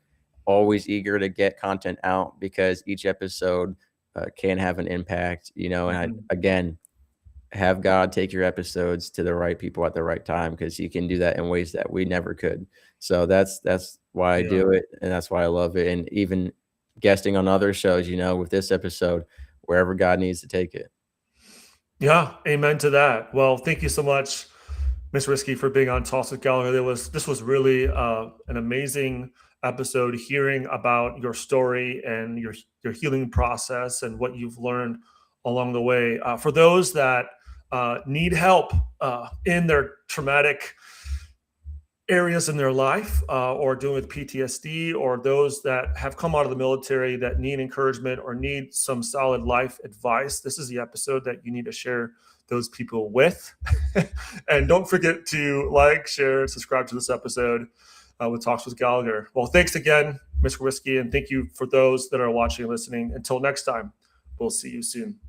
always eager to get content out because each episode can have an impact, you know. And Mhm. again, have God take your episodes to the right people at the right time because He can do that in ways that we never could. So that's why I Yeah. do it, and that's why I love it. And even guesting on other shows, you know, with this episode, wherever God needs to take it. Yeah, amen to that. Well, thank you so much, Miss Risky, for being on Talks with Gallagher. This was really an amazing episode, hearing about your story and your healing process and what you've learned along the way. For those that need help in their traumatic areas in their life or dealing with PTSD, or those that have come out of the military that need encouragement or need some solid life advice, this is the episode that you need to share those people with. And don't forget to like, share, subscribe to this episode with Talks with Gallagher. Well, thanks again, Mr. Whiskey, and thank you for those that are watching and listening. Until next time, we'll see you soon.